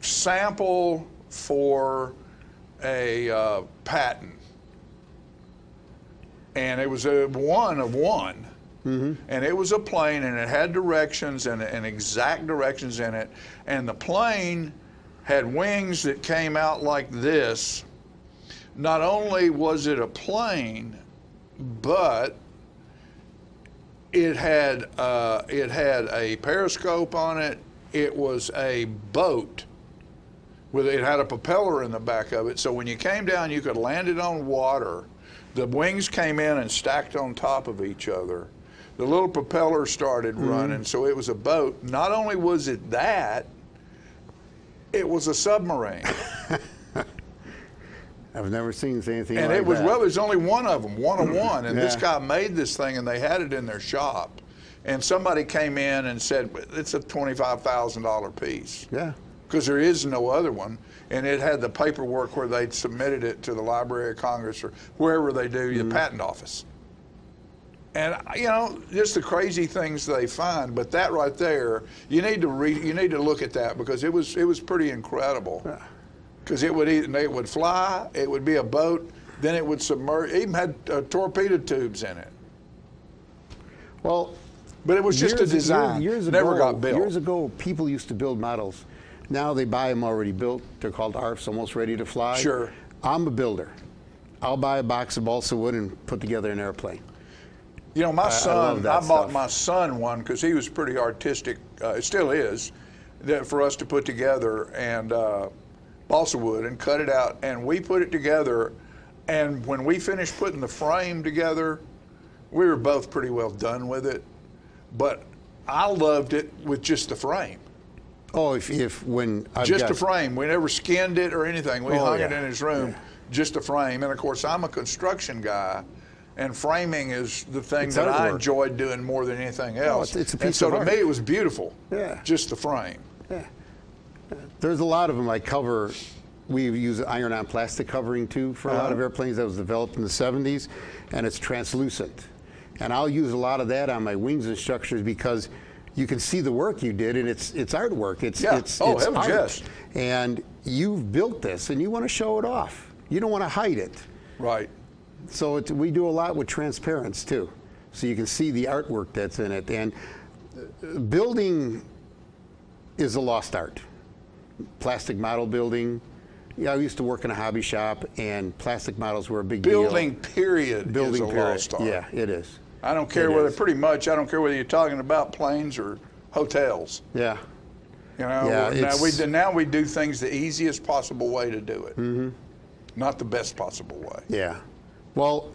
sample for a patent, and it was a one of one. And it was a plane, and it had directions and exact directions in it, and the plane had wings that came out like this. Not only was it a plane, but it had a periscope on it. It was a boat. It had a propeller in the back of it, so when you came down, you could land it on water. The wings came in and stacked on top of each other. The little propeller started running, so it was a boat. Not only was it that, it was a submarine. I've never seen anything and like it was, that. well, there's only one of them, one of one. And this Yeah. guy made this thing, and they had it in their shop. And somebody came in and said, it's a $25,000 piece. Yeah. Because there is no other one. And it had the paperwork where they'd submitted it to the Library of Congress or wherever they do, the patent office. And just the crazy things they find. But that right there, you need to look at that because it was pretty incredible. Because it would fly, it would be a boat, then it would submerge. It even had torpedo tubes in it. Well, but it was just a design. Years Never ago, got built. Years ago, people used to build models. Now they buy them already built. They're called ARFs, almost ready to fly. Sure. I'm a builder. I'll buy a box of balsa wood and put together an airplane. My son, I bought stuff. my son one because he was pretty artistic. It still is, for us to put together and balsa wood and cut it out. And we put it together. And when we finished putting the frame together, we were both pretty well done with it. But I loved it with just the frame. Oh, when I've just got, a frame. We never skinned it or anything. We hung it yeah. in his room, just a frame. And of course, I'm a construction guy, and framing is the thing that I enjoyed doing more than anything else. It's a piece and so of to art. me, it was beautiful. Yeah. Just the frame. Yeah. There's a lot of them I cover. We use iron-on plastic covering too for a lot of airplanes that was developed in the 70s, and it's translucent. And I'll use a lot of that on my wings and structures because you can see the work you did, and it's artwork. It's it's heavens, art. yes. And you've built this, and you want to show it off. You don't want to hide it. Right. So we do a lot with transparents too, so you can see the artwork that's in it. And building is a lost art. Plastic model building. Yeah, I used to work in a hobby shop, and plastic models were a big deal. Building period is a lost art. Yeah, it is. I don't care whether, pretty much, I don't care whether you're talking about planes or hotels. Yeah. Now we do things the easiest possible way to do it. Mm-hmm. Not the best possible way. Yeah. Well,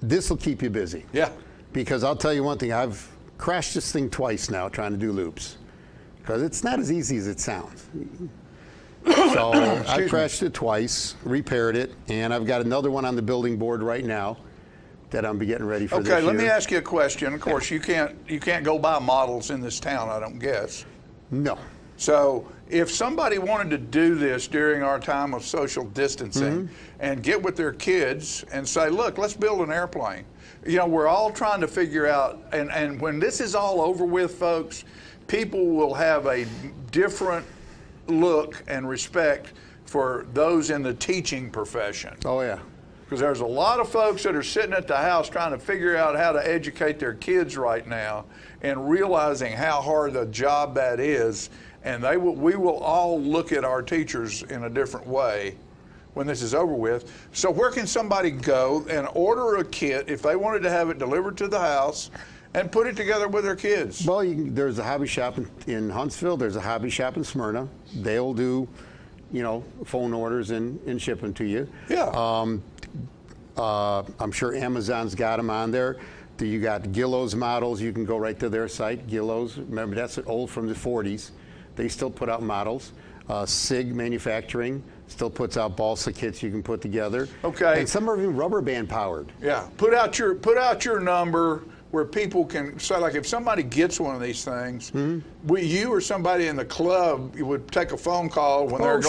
this will keep you busy. Yeah. Because I'll tell you one thing, I've crashed this thing twice now trying to do loops. Because it's not as easy as it sounds. So I crashed it twice, repaired it, and I've got another one on the building board right now that I'm getting ready for this year. Okay, let me ask you a question. Of course, you can't go buy models in this town, I don't guess. No. So if somebody wanted to do this during our time of social distancing and get with their kids and say, look, let's build an airplane. We're all trying to figure out, and when this is all over with, folks, people will have a different look and respect for those in the teaching profession. Oh, yeah. Because there's a lot of folks that are sitting at the house trying to figure out how to educate their kids right now and realizing how hard a job that is. And we will all look at our teachers in a different way when this is over with. So where can somebody go and order a kit if they wanted to have it delivered to the house and put it together with their kids? Well, there's a hobby shop in Huntsville. There's a hobby shop in Smyrna. They'll do, phone orders and ship them to you. Yeah. I'm sure Amazon's got them on there. You got Gillows models. You can go right to their site, Gillows. Remember, that's old from the 40s. They still put out models. SIG Manufacturing still puts out balsa kits you can put together. Okay. And some are even rubber band powered. Yeah. Put out your number where people can say, like, if somebody gets one of these things, you or somebody in the club would take a phone call when they're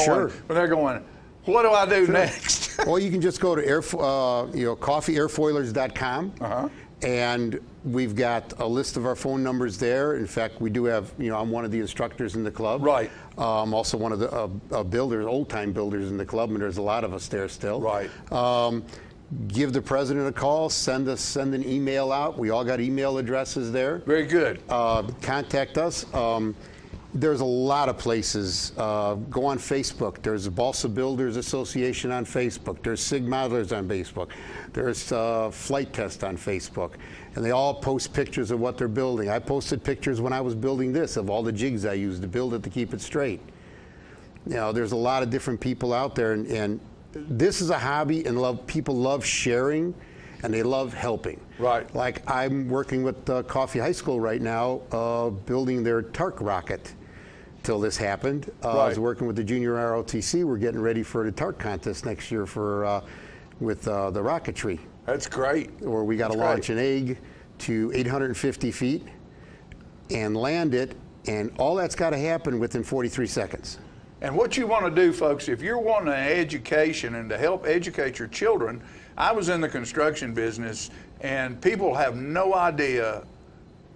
going, what do I do next? Well, you can just go to coffeeairfoilers.com, and we've got a list of our phone numbers there. In fact, we do have, I'm one of the instructors in the club. Right. Also one of the builders, old-time builders in the club, and there's a lot of us there still. Right. Give the president a call, send an email out. We all got email addresses there. Very good. Contact us. There's a lot of places. Go on Facebook. There's a Balsa Builders Association on Facebook. There's SIG Modelers on Facebook. There's Flight Test on Facebook. And they all post pictures of what they're building. I posted pictures when I was building this of all the jigs I used to build it to keep it straight. There's a lot of different people out there, and this is a hobby, and people love sharing, and they love helping. Right. Like I'm working with Coffee High School right now, building their TARC rocket. Till this happened, I was working with the junior ROTC. We're getting ready for the TARC contest next year for with the rocketry. That's great. Where we got to launch an egg to 850 feet and land it, and all that's got to happen within 43 seconds. And what you want to do, folks, if you're wanting an education and to help educate your children, I was in the construction business, and people have no idea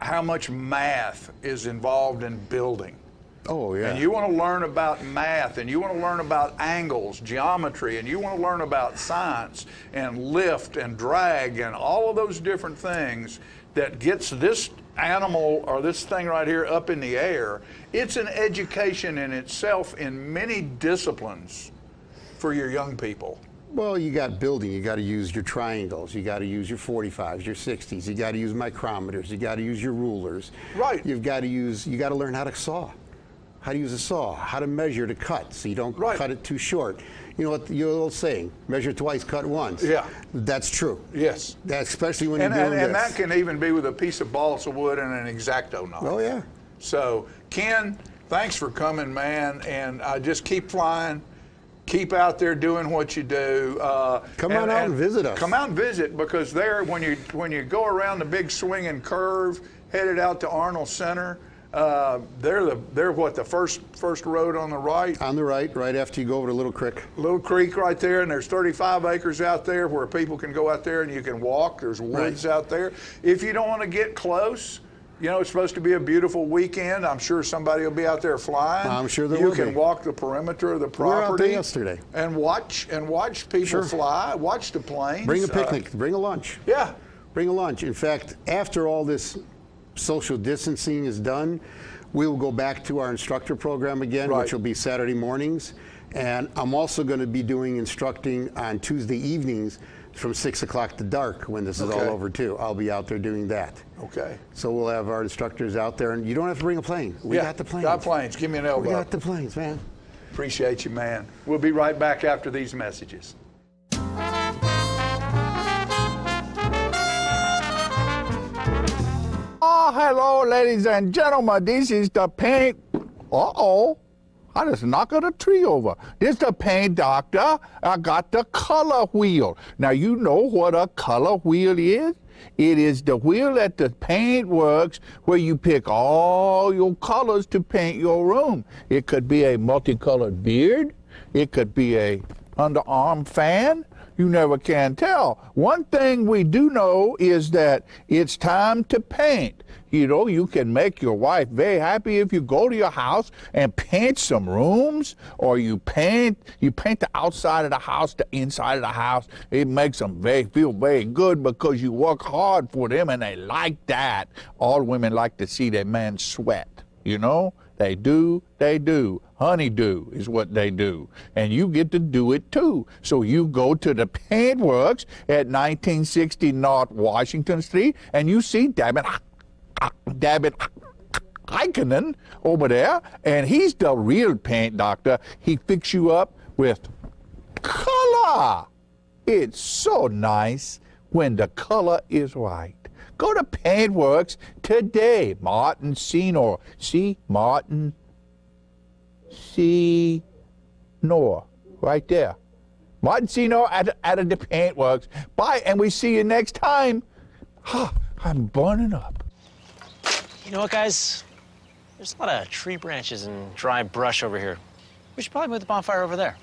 how much math is involved in building. Oh, yeah. And you want to learn about math, and you want to learn about angles, geometry, and you want to learn about science and lift and drag and all of those different things that gets this animal or this thing right here up in the air. It's an education in itself in many disciplines for your young people. Well, you got building, you got to use your triangles, you got to use your 45s, your 60s, you got to use micrometers, you got to use your rulers. Right. You got to learn how to saw. How to use a saw, how to measure to cut so you don't cut it too short. You know what the old saying, measure twice, cut once. Yeah. That's true. Yes. That's especially when you're doing this. And that can even be with a piece of balsa wood and an X-Acto knife. Oh, yeah. So, Ken, thanks for coming, man, and just keep flying. Keep out there doing what you do. Come on out and visit us. Come out and visit, because there, when you go around the big swinging curve, headed out to Arnold Center, they're what, the first road on the right? On the right after you go over to Little Creek. Little Creek right there, and there's 35 acres out there where people can go out there and you can walk. There's woods out there. If you don't want to get close, you know, it's supposed to be a beautiful weekend. I'm sure somebody will be out there flying. I'm sure there will be. You can walk the perimeter of the property. We were out there yesterday. And watch people fly, watch the planes. Bring a picnic, bring a lunch. Yeah. Bring a lunch. In fact, after all this social distancing is done, we will go back to our instructor program again, which will be Saturday mornings. And I'm also going to be doing instructing on Tuesday evenings from 6 o'clock to dark when this is all over too. I'll be out there doing that. Okay. So we'll have our instructors out there, and you don't have to bring a plane. We got the planes. Got planes. Give me an elbow. We got the planes, man. Appreciate you, man. We'll be right back after these messages. Oh, hello, ladies and gentlemen. This is the paint. Uh-oh. I just knocked a tree over. This is the paint doctor. I got the color wheel. Now, you know what a color wheel is? It is the wheel at the paint works where you pick all your colors to paint your room. It could be a multicolored beard. It could be a underarm fan. You never can tell. One thing we do know is that it's time to paint. You know, you can make your wife very happy if you go to your house and paint some rooms, or you paint the outside of the house, the inside of the house. It makes them feel very good because you work hard for them, and they like that. All women like to see their man sweat, you know? They do. Honeydew is what they do. And you get to do it too. So you go to the paint works at 1960 North Washington Street, and you see David Heikkinen over there, and he's the real paint doctor. He fix you up with color. It's so nice when the color is right. Go to Paintworks today. Martin Senor. See? Martin Senor. Right there. Martin Senor at the Paintworks. Bye, and we see you next time. I'm burning up. You know what, guys? There's a lot of tree branches and dry brush over here. We should probably move the bonfire over there.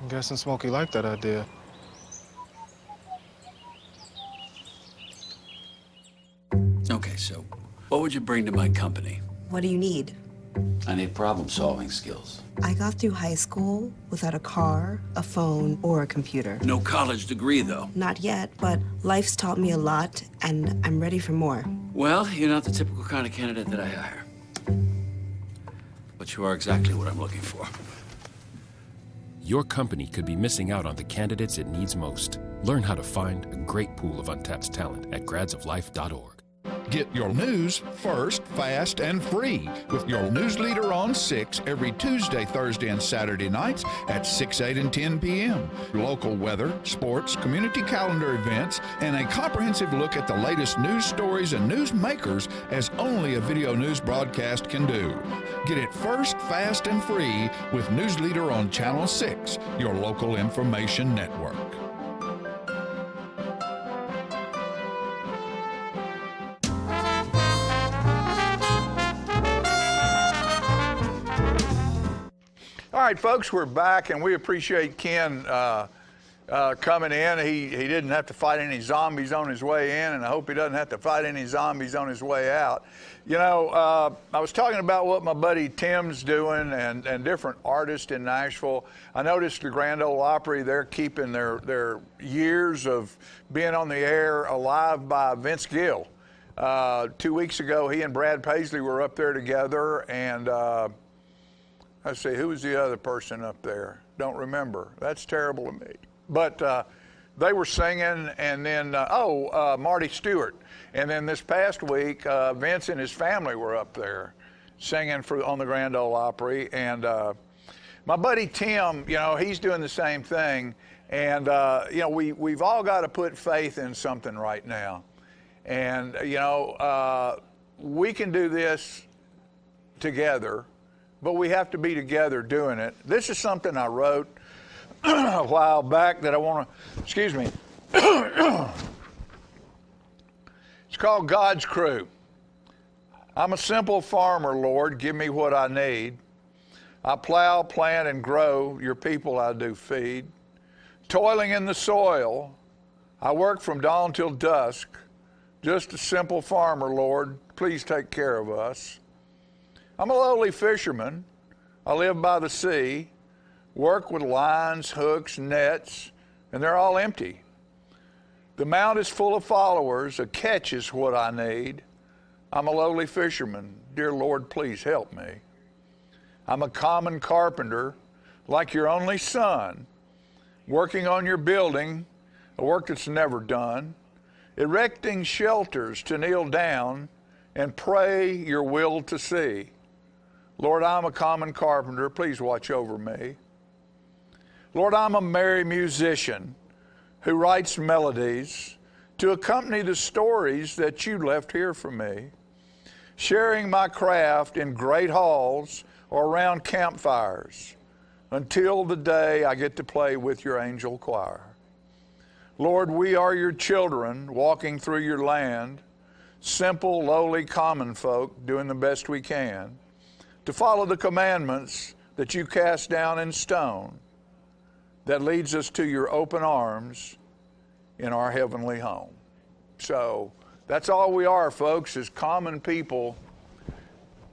I'm guessing Smokey liked that idea. Okay, so what would you bring to my company? What do you need? I need problem-solving skills. I got through high school without a car, a phone, or a computer. No college degree, though. Not yet, but life's taught me a lot, and I'm ready for more. Well, you're not the typical kind of candidate that I hire. But you are exactly what I'm looking for. your company could be missing out on the candidates it needs most. Learn how to find a great pool of untapped talent at gradsoflife.org. Get your news first, fast, and free with your news leader on 6 every Tuesday, Thursday, and Saturday nights at 6, 8, and 10 p.m. Local weather, sports, community calendar events, and a comprehensive look at the latest news stories and news makers as only a video news broadcast can do. Get it first, fast, and free with News Leader on Channel 6, your local information network. All right, folks, we're back, and we appreciate Ken coming in. He didn't have to fight any zombies on his way in, and I hope he doesn't have to fight any zombies on his way out. You know, I was talking about what my buddy Tim's doing and different artists in Nashville. I noticed the Grand Ole Opry, they're keeping their years of being on the air alive by Vince Gill. 2 weeks ago, he and Brad Paisley were up there together, and let's see, who was the other person up there? Don't remember. That's terrible of me. But they were singing, and then, Marty Stewart. And then this past week, Vince and his family were up there singing on the Grand Ole Opry. And my buddy Tim, you know, he's doing the same thing. And, you know, we've all got to put faith in something right now. And, you know, we can do this together, but we have to be together doing it. This is something I wrote a while back that I want to, excuse me. It's called God's Crew. I'm a simple farmer, Lord, give me what I need. I plow, plant, and grow, your people I do feed. Toiling in the soil, I work from dawn till dusk. Just a simple farmer, Lord, please take care of us. I'm a lowly fisherman. I live by the sea, work with lines, hooks, nets, and they're all empty. The mount is full of followers. A catch is what I need. I'm a lowly fisherman. Dear Lord, please help me. I'm a common carpenter, like your only son, working on your building, a work that's never done, erecting shelters to kneel down and pray your will to see. Lord, I'm a common carpenter. Please watch over me. Lord, I'm a merry musician who writes melodies to accompany the stories that you left here for me, sharing my craft in great halls or around campfires until the day I get to play with your angel choir. Lord, we are your children walking through your land, simple, lowly, common folk doing the best we can to follow the commandments that you cast down in stone that leads us to your open arms in our heavenly home. So that's all we are, folks, is common people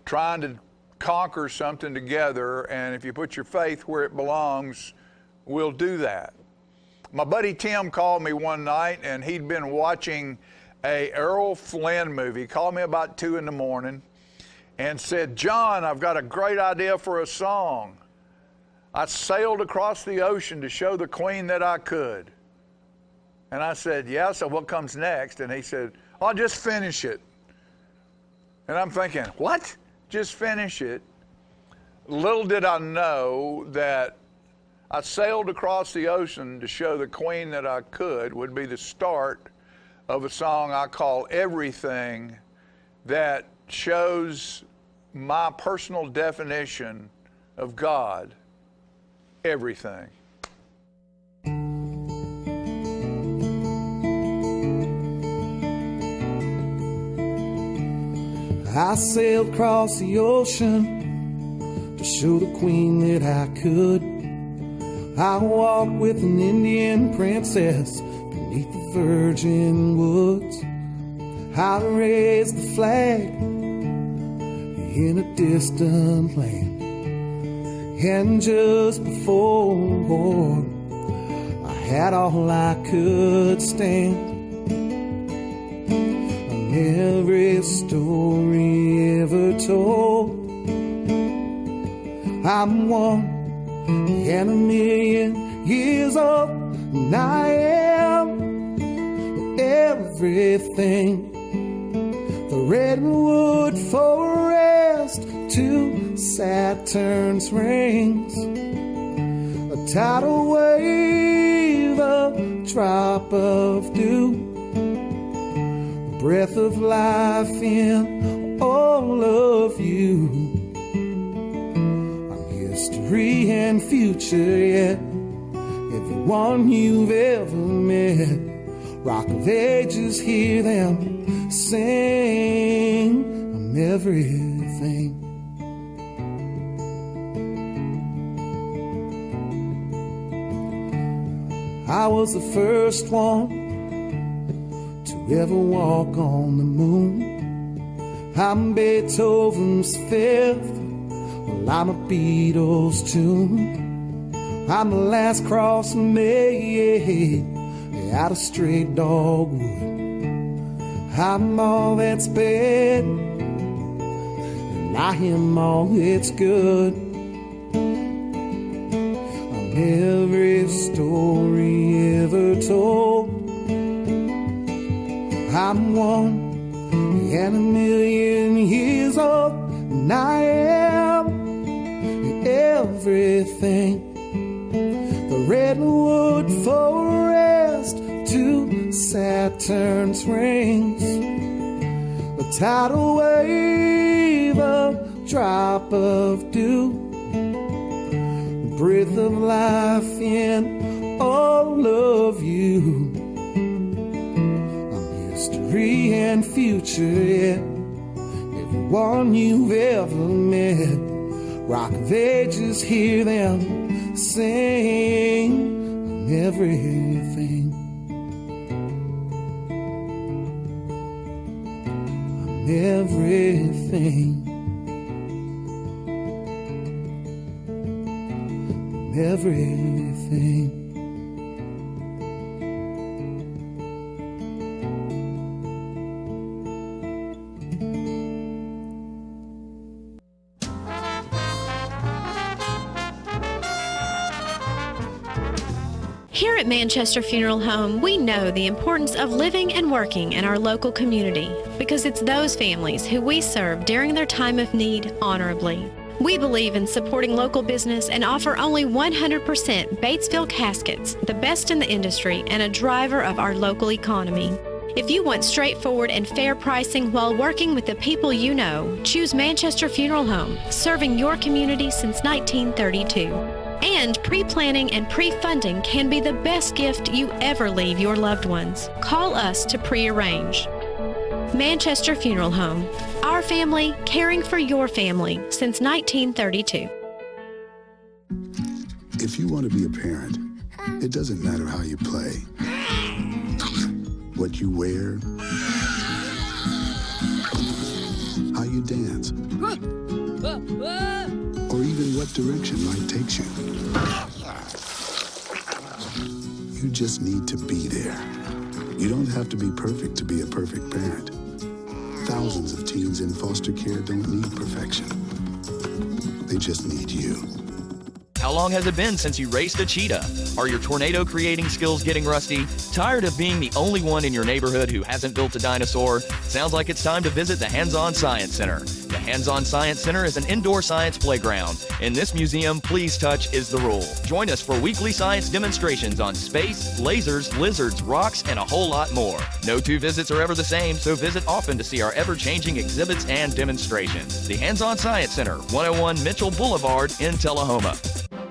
trying to conquer something together, and if you put your faith where it belongs, we'll do that. My buddy Tim called me one night, and he'd been watching a Errol Flynn movie. He called me about 2 in the morning and said, John, I've got a great idea for a song. I sailed across the ocean to show the queen that I could. And I said, yeah, so what comes next? And he said, I'll just finish it. And I'm thinking, what? Just finish it? Little did I know that I sailed across the ocean to show the queen that I could would be the start of a song I call Everything, that shows my personal definition of God. Everything. I sailed across the ocean to show the queen that I could. I walked with an Indian princess beneath the virgin woods. I raised the flag in a distant land. And just before I had all I could stand. On every story ever told, I'm one and 1,000,000 years old, and I am everything. The redwood forest to Saturn's rings, a tidal wave, a drop of dew, a breath of life in all of you. I'm history and future, yeah, everyone you've ever met. Rock of Ages, hear them sing. I'm everything. I was the first one to ever walk on the moon. I'm Beethoven's fifth, well, I'm a Beatles tune. I'm the last cross made out of straight dogwood. I'm all that's bad, and I am all that's good. I'm every story ever told. I'm 1,000,000 years old, and I am everything. The redwood forest to Saturn's rings, a tidal wave, a drop of dew, the breath of life in all of you. I'm history and future, yeah, everyone you've ever met. Rock of Ages, hear them sing. I'm everything. I'm everything. I'm everything. Here at Manchester Funeral Home, we know the importance of living and working in our local community because it's those families who we serve during their time of need honorably. We believe in supporting local business and offer only 100% Batesville caskets, the best in the industry and a driver of our local economy. If you want straightforward and fair pricing while working with the people you know, choose Manchester Funeral Home, serving your community since 1932. And pre-planning and pre-funding can be the best gift you ever leave your loved ones. Call us to pre-arrange. Manchester Funeral Home. Our family, caring for your family since 1932. If you want to be a parent, it doesn't matter how you play, what you wear, how you dance, or even what direction life takes you. You just need to be there. You don't have to be perfect to be a perfect parent. Thousands of teens in foster care don't need perfection. They just need you. How long has it been since you raced a cheetah? Are your tornado creating skills getting rusty? Tired of being the only one in your neighborhood who hasn't built a dinosaur? Sounds like it's time to visit the Hands-On Science Center. The Hands-On Science Center is an indoor science playground. In this museum, please touch is the rule. Join us for weekly science demonstrations on space, lasers, lizards, rocks, and a whole lot more. No two visits are ever the same, so visit often to see our ever-changing exhibits and demonstrations. The Hands-On Science Center, 101 Mitchell Boulevard in Tullahoma.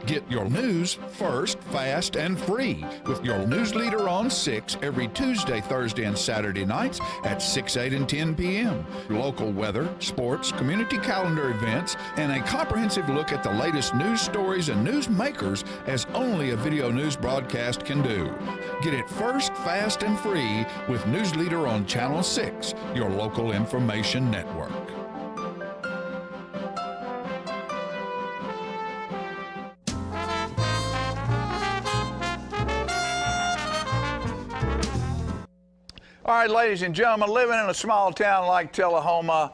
Get your news first, fast, and free with your news leader on 6 every Tuesday, Thursday, and Saturday nights at 6, 8, and 10 p.m. Local weather, sports, community calendar events, and a comprehensive look at the latest news stories and news makers as only a video news broadcast can do. Get it first, fast, and free with News Leader on Channel 6, your local information network. All right, ladies and gentlemen, living in a small town like Tullahoma,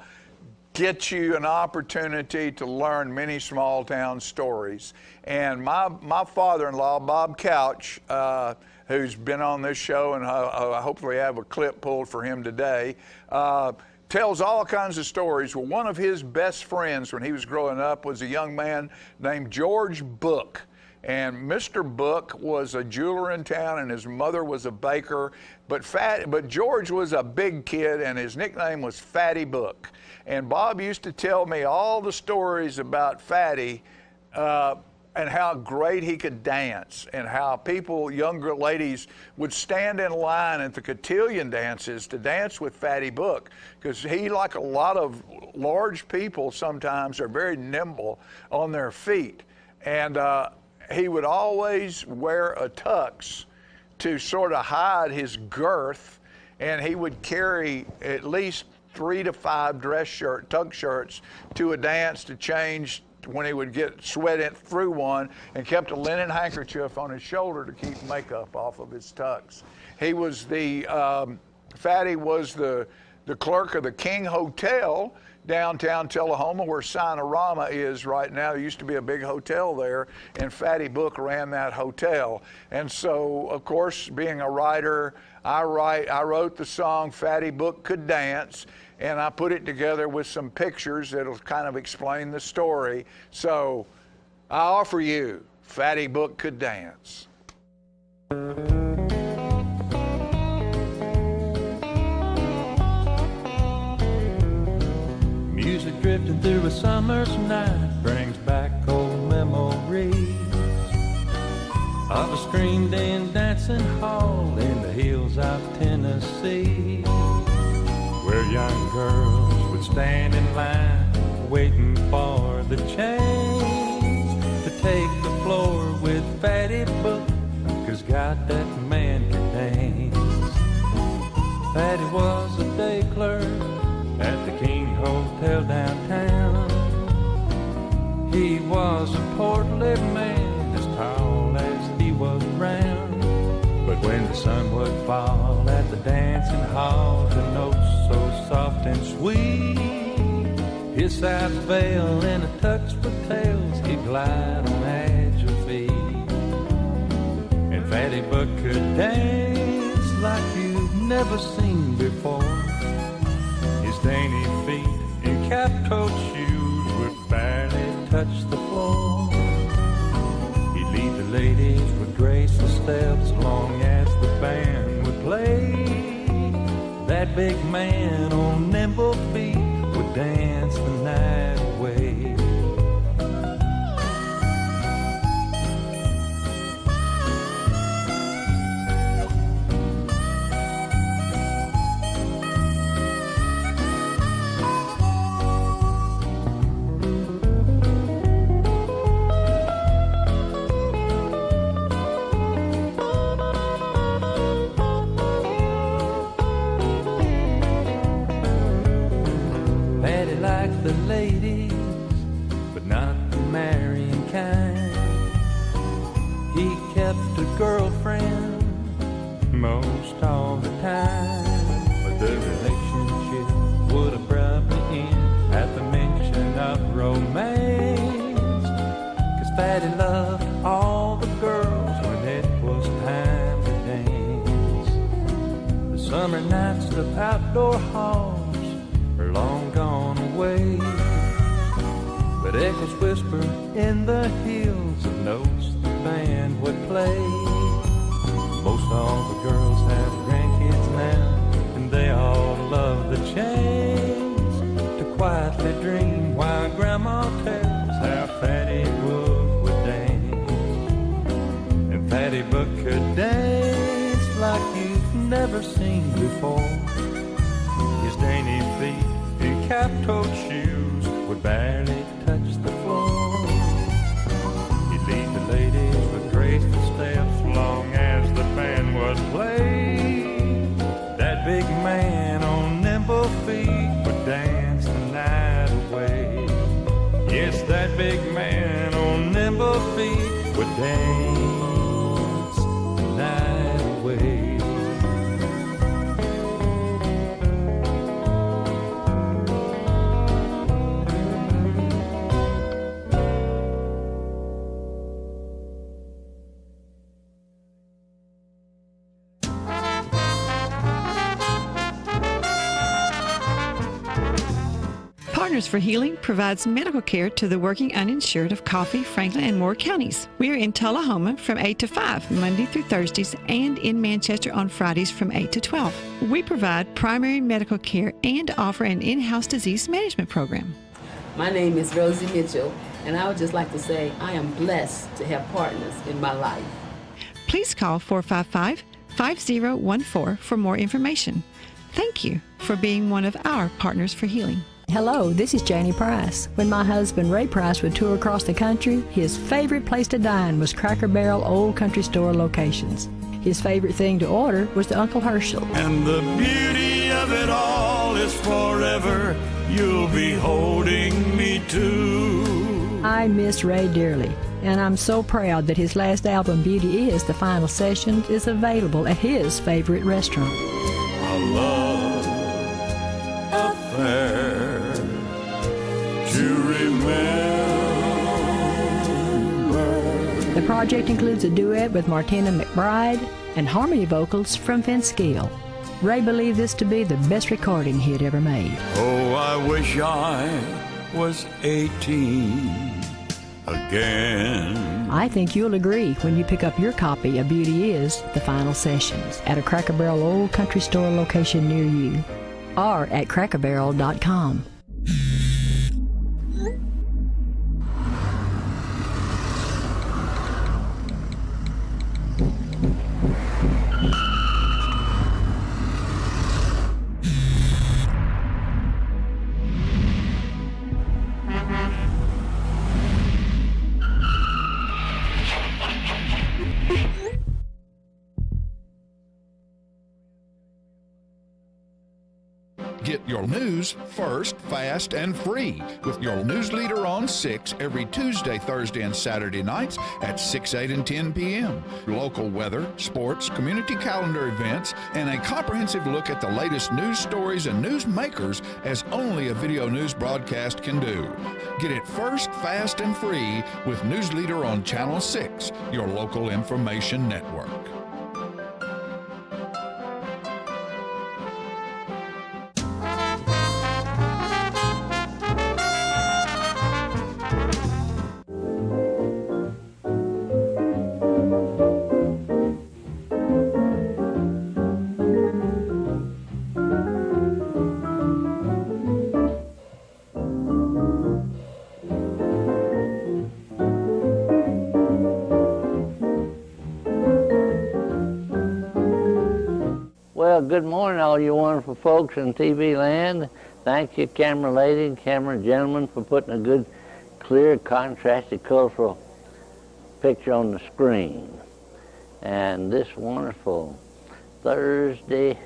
gets you an opportunity to learn many small town stories. And my father-in-law, Bob Couch, who's been on this show, and I hopefully have a clip pulled for him today, tells all kinds of stories. Well, one of his best friends when he was growing up was a young man named George Book. And Mr. Book was a jeweler in town, and his mother was a baker. But George was a big kid, and his nickname was Fatty Book. And Bob used to tell me all the stories about Fatty and how great he could dance, and how people, younger ladies, would stand in line at the cotillion dances to dance with Fatty Book, because he, like a lot of large people sometimes, are very nimble on their feet. And he would always wear a tux to sort of hide his girth, and he would carry at least 3 to 5 tux shirts to a dance to change when he would get sweat through one, and kept a linen handkerchief on his shoulder to keep makeup off of his tux. He was Fatty was the clerk of the King Hotel downtown Tullahoma, where Sinorama is right now. There used to be a big hotel there, and Fatty Book ran that hotel. And so, of course, being a writer, I wrote the song Fatty Book Could Dance, and I put it together with some pictures that'll kind of explain the story. So I offer you Fatty Book Could Dance. Music drifting through a summer's night brings back old memories of a screamed-in dancing hall in the hills of Tennessee, where young girls would stand in line waiting for the change to take the floor with Fatty Book, 'cause God, that man could dance. Fatty was a day clerk at the King Hotel downtown. He was a portly man, as tall as he was round. But when the sun would fall at the dancing hall to notes so soft and sweet, his sides veil in a tux with tails, he'd glide on agile feet. And Fatty Book could dance like you've never seen before. His dainty feet in cap-toed shoes would barely touch the floor. He'd lead the ladies with graceful steps long as the band would play. That big man on nimble feet would dance the night away. The ladies, but not the marrying kind. He kept a girlfriend most all the time, but the relationship would abruptly end at the mention of romance. 'Cause Fatty loved all the girls when it was time to dance. The summer nights of outdoor halls are long gone away, but echoes whisper in the hills of notes the band would play. Most all the girls have grandkids now, and they all love the chance to quietly dream while Grandma tells how Fatty Book would dance. And Fatty Book could dance like you've never seen before. His dainty feet in cap-toed shoes would barely touch the floor. He'd lead the ladies with graceful steps long as the band would play. That big man on nimble feet would dance the night away. Yes, that big man on nimble feet would dance the night away. Partners for Healing provides medical care to the working uninsured of Coffee, Franklin, and Moore counties. We are in Tullahoma from 8 to 5, Monday through Thursdays, and in Manchester on Fridays from 8 to 12. We provide primary medical care and offer an in-house disease management program. My name is Rosie Mitchell, and I would just like to say I am blessed to have partners in my life. Please call 455-5014 for more information. Thank you for being one of our Partners for Healing. Hello, this is Janie Price. When my husband Ray Price would tour across the country, his favorite place to dine was Cracker Barrel Old Country Store locations. His favorite thing to order was the Uncle Herschel. And the beauty of it all is forever, you'll be holding me to. I miss Ray dearly, and I'm so proud that his last album, Beauty Is, The Final Session, is available at his favorite restaurant. A love affair to remember. The project includes a duet with Martina McBride and harmony vocals from Vince Gill. Ray believed this to be the best recording he had ever made. Oh, I wish I was 18 again. I think you'll agree when you pick up your copy of Beauty Is, The Final Sessions at a Cracker Barrel Old Country Store location near you or at crackerbarrel.com. Get your news first, fast, and free with your news leader on 6 every Tuesday, Thursday, and Saturday nights at 6, 8, and 10 p.m. Local weather, sports, community calendar events, and a comprehensive look at the latest news stories and news makers as only a video news broadcast can do. Get it first, fast, and free with News Leader on Channel 6, your local information network. Well, good morning, all you wonderful folks in TV land. Thank you, camera lady and camera gentlemen, for putting a good, clear, contrasted, colorful picture on the screen. And this wonderful Thursday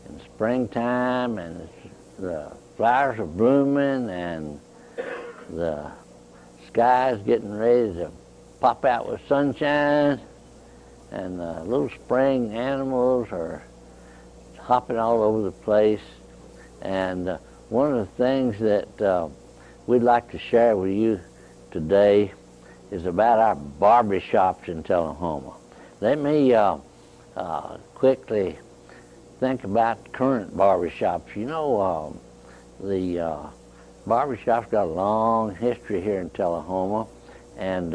in springtime, and the flowers are blooming, and the sky's getting ready to pop out with sunshine, and the little spring animals are hopping all over the place. And one of the things that we'd like to share with you today is about our barbershops in Tullahoma. Let me quickly think about current barbershops. You know, the barbershops got a long history here in Tullahoma, and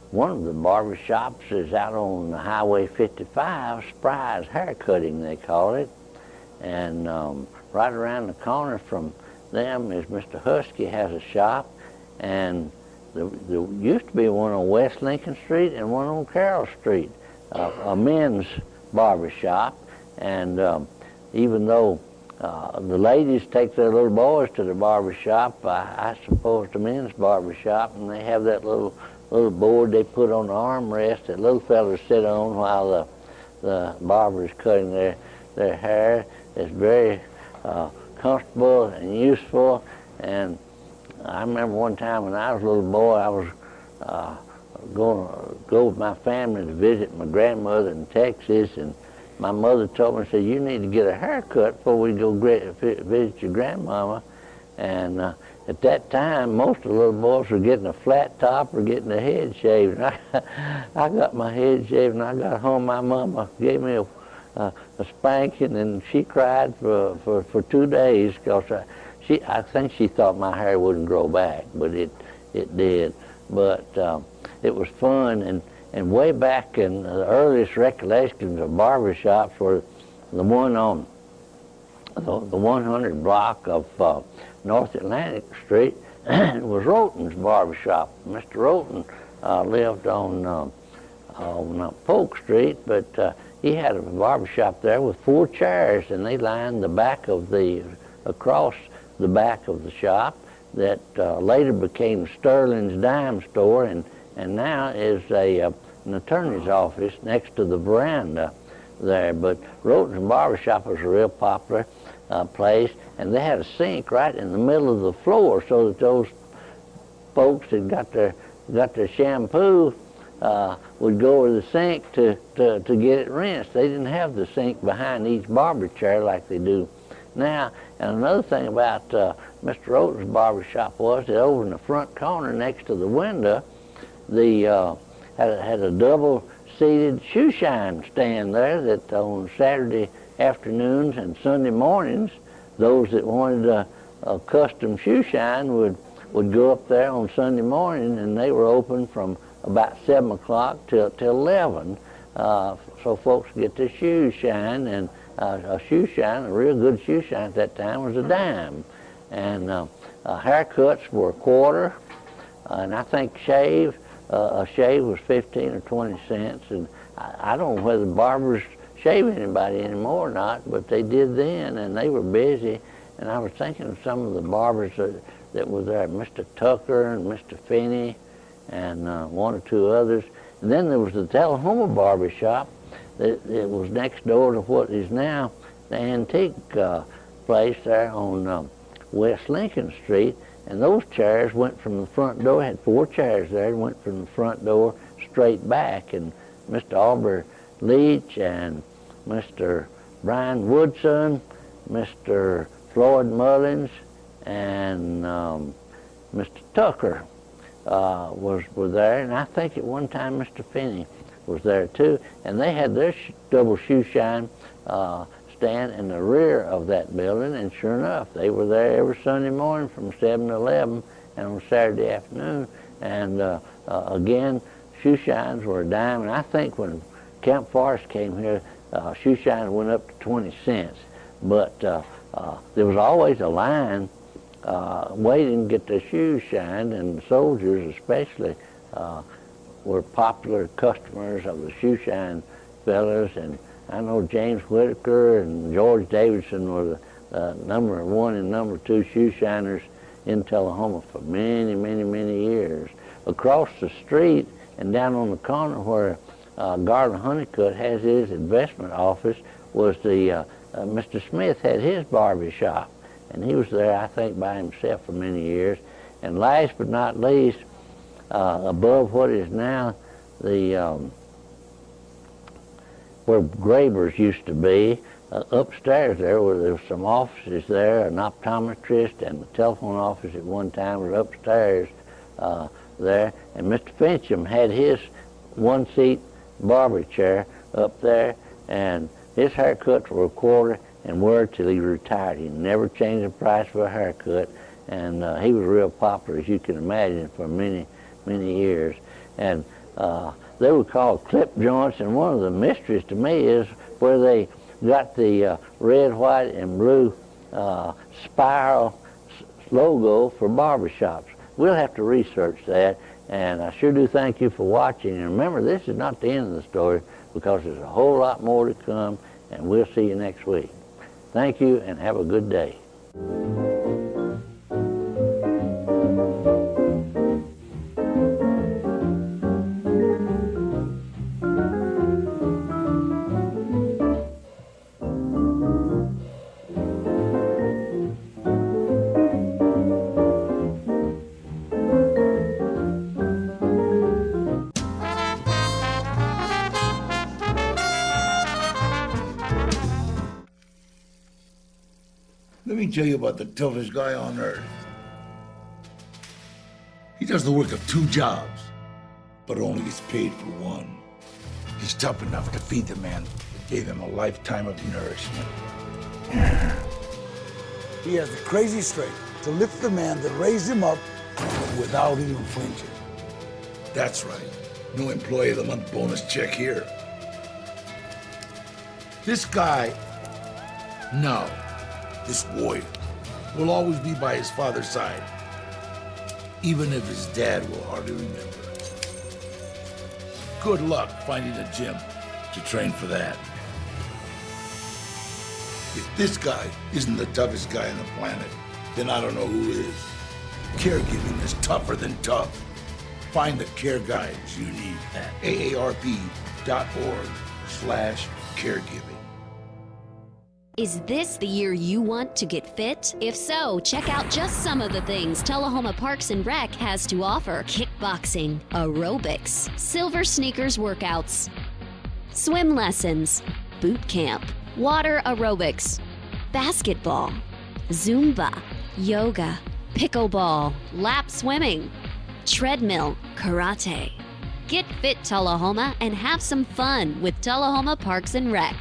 one of the barbershops is out on Highway 55, Spry's Hair Cutting, they call it. And right around the corner from them is Mr. Husky has a shop, and there used to be one on West Lincoln Street and one on Carroll Street, a men's barbershop. And even though the ladies take their little boys to the barbershop, I suppose the men's barbershop, and they have that little board they put on the armrest that little fellas sit on while the barber is cutting their hair. It's very comfortable and useful. And I remember one time when I was a little boy, I was going to go with my family to visit my grandmother in Texas, and my mother told me, said, you need to get a haircut before we go visit your grandmama. And at that time, most of the little boys were getting a flat top or getting their head shaved. And I got my head shaved, and I got home. My mama gave me a spanking, and she cried for 2 days because I think she thought my hair wouldn't grow back, but it did. But it was fun, and way back in the earliest recollections of barbershops were the one on the 100 block of North Atlantic Street. It was Roten's barbershop. Mr. Roten lived on Polk Street, but he had a barbershop there with 4 chairs, and they lined the back of across the back of the shop that later became Sterling's Dime Store, and now is an attorney's office next to the veranda there. But Roten's barbershop was a real popular place, and they had a sink right in the middle of the floor so that those folks that got their shampoo would go to the sink to get it rinsed. They didn't have the sink behind each barber chair like they do now. And another thing about Mr. Roten's barbershop was that over in the front corner next to the window, had a double-seated shoe shine stand there that on Saturday afternoons and Sunday mornings, those that wanted a custom shoe shine would go up there on Sunday morning, and they were open from about 7 o'clock till 11, so folks could get their shoes shined. And a shoe shine, a real good shoe shine at that time, was a dime. And haircuts were a quarter, and I think a shave was 15 or 20 cents. And I don't know whether barbers shave anybody anymore or not, but they did then, and they were busy. And I was thinking of some of the barbers that were there, Mr. Tucker and Mr. Finney, and 1 or 2 others. And then there was the Tullahoma barber shop that was next door to what is now the antique place there on West Lincoln Street. And those chairs went from the front door, had 4 chairs there, and went from the front door straight back. And Mr. Aubrey Leach and Mr. Brian Woodson, Mr. Floyd Mullins, and Mr. Tucker were there. And I think at one time Mr. Finney was there too. And they had their double shoe shine stand in the rear of that building, and sure enough, they were there every Sunday morning from 7 to 11 and on Saturday afternoon. And again, shoe shines were a dime, and I think when Camp Forrest came here, shoe shines went up to 20 cents. But there was always a line waiting to get their shoes shined, and the soldiers especially were popular customers of the shoe shine fellas. And I know James Whitaker and George Davidson were the number 1 and number 2 shoe shiners in Tullahoma for many, many, many years. Across the street and down on the corner where Garland Honeycutt has his investment office was the Mr. Smith had his barber shop, and he was there, I think, by himself for many years. And last but not least, above what is now the where Graber's used to be, upstairs there was some offices there, an optometrist and the telephone office at one time was upstairs there. And Mr. Fincham had his 1-seat barber chair up there, and his haircuts were a quarter and were till he retired. He never changed the price for a haircut, and he was real popular, as you can imagine, for many, many years. And they were called clip joints, and one of the mysteries to me is where they got the red, white, and blue spiral logo for barbershops. We'll have to research that, and I sure do thank you for watching. And remember, this is not the end of the story, because there's a whole lot more to come, and we'll see you next week. Thank you, and have a good day. Let me tell you about the toughest guy on earth. He does the work of 2 jobs, but only gets paid for one. He's tough enough to feed the man that gave him a lifetime of nourishment. He has the crazy strength to lift the man that raised him up without even flinching. That's right. No employee of the month bonus check here. This guy, no, this warrior, will always be by his father's side, even if his dad will hardly remember. Good luck finding a gym to train for that. If this guy isn't the toughest guy on the planet, then I don't know who is. Caregiving is tougher than tough. Find the care guides you need at aarp.org/caregiving. Is this the year you want to get fit? If so, check out just some of the things Tullahoma Parks and Rec has to offer. Kickboxing, aerobics, silver sneakers workouts, swim lessons, boot camp, water aerobics, basketball, Zumba, yoga, pickleball, lap swimming, treadmill, karate. Get fit, Tullahoma, and have some fun with Tullahoma Parks and Rec.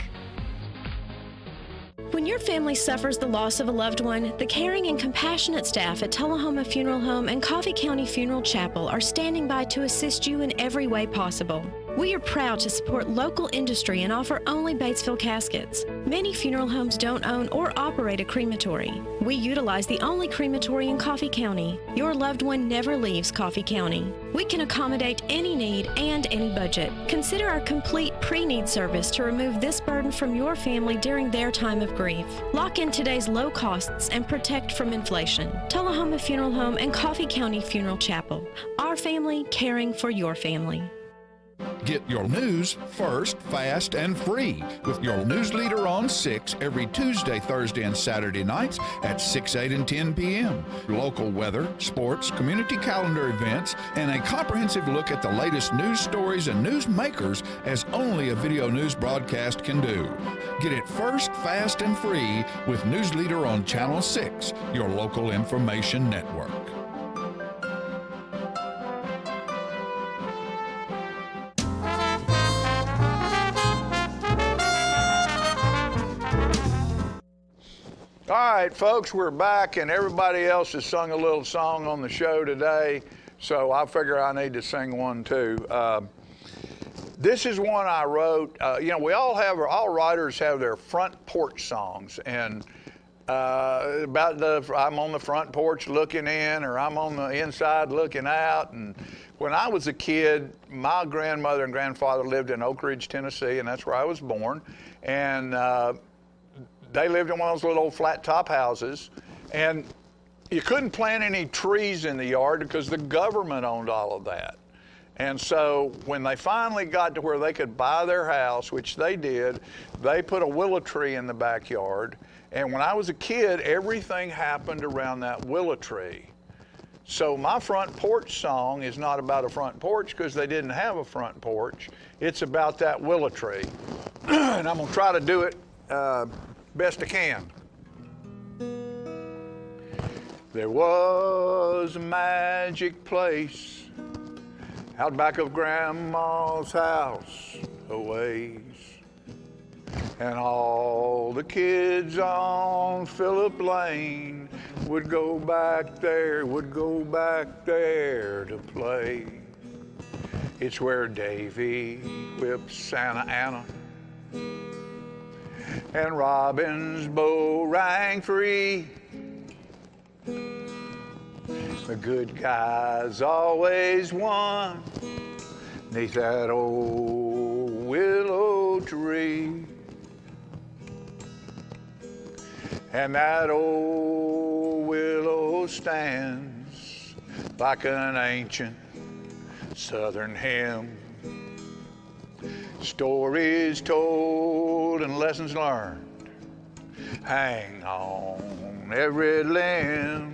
When your family suffers the loss of a loved one, the caring and compassionate staff at Tullahoma Funeral Home and Coffee County Funeral Chapel are standing by to assist you in every way possible. We are proud to support local industry and offer only Batesville caskets. Many funeral homes don't own or operate a crematory. We utilize the only crematory in Coffee County. Your loved one never leaves Coffee County. We can accommodate any need and any budget. Consider our complete pre-need service to remove this burden from your family during their time of grief. Lock in today's low costs and protect from inflation. Tullahoma Funeral Home and Coffee County Funeral Chapel. Our family caring for your family. Get your news first, fast, and free with your news leader on 6 every Tuesday, Thursday, and Saturday nights at 6, 8, and 10 p.m. Local weather, sports, community calendar events, and a comprehensive look at the latest news stories and news makers as only a video news broadcast can do. Get it first, fast, and free with News Leader on Channel 6, your local information network. All right, folks, we're back, and everybody else has sung a little song on the show today, so I figure I need to sing one too. This is one I wrote. All writers have their front porch songs, and I'm on the front porch looking in, or I'm on the inside looking out. And when I was a kid, my grandmother and grandfather lived in Oak Ridge, Tennessee, and that's where I was born. And they lived in one of those little old flat top houses, and you couldn't plant any trees in the yard because the government owned all of that. And so when they finally got to where they could buy their house, which they did, they put a willow tree in the backyard. And when I was a kid, everything happened around that willow tree. So my front porch song is not about a front porch because they didn't have a front porch. It's about that willow tree. And I'm going to try to do it best I can. There was a magic place out back of Grandma's house a ways, and all the kids on Phillip Lane would go back there to play. It's where Davy whipped Santa Anna, and Robin's bow rang free. The good guys always won 'neath that old willow tree. And that old willow stands like an ancient Southern hymn. Stories told and lessons learned hang on every limb.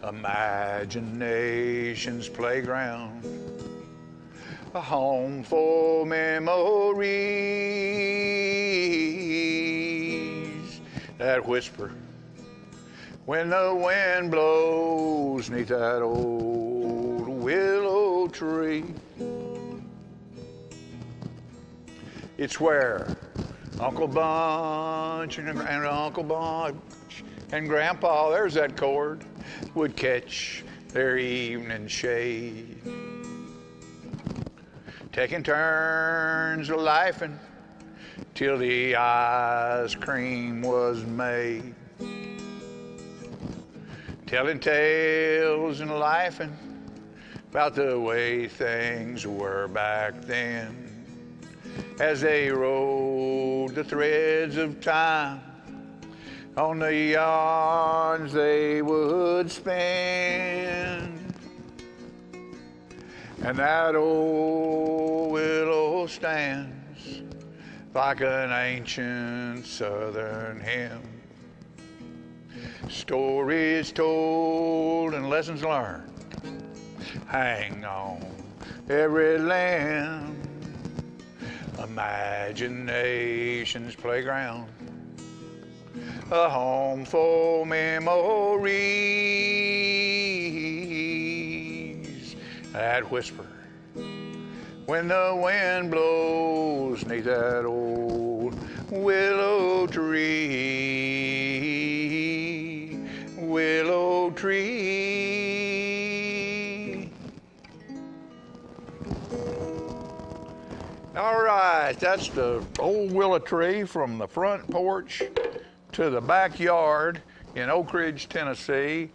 Imagination's playground, a home for memories that whisper when the wind blows 'neath that old willow tree. It's where Uncle Bunch and Uncle Bunch and Grandpa, there's that chord, would catch their evening shade, taking turns a laughing till the ice cream was made, telling tales and laughing about the way things were back then, as they rode the threads of time on the yarns they would spin. And that old willow stands like an ancient southern hymn, stories told and lessons learned hang on every limb. Imagination's playground, a home for memories that whisper when the wind blows 'neath that old willow tree, willow tree. All right, that's the old willow tree from the front porch to the backyard in Oak Ridge, Tennessee.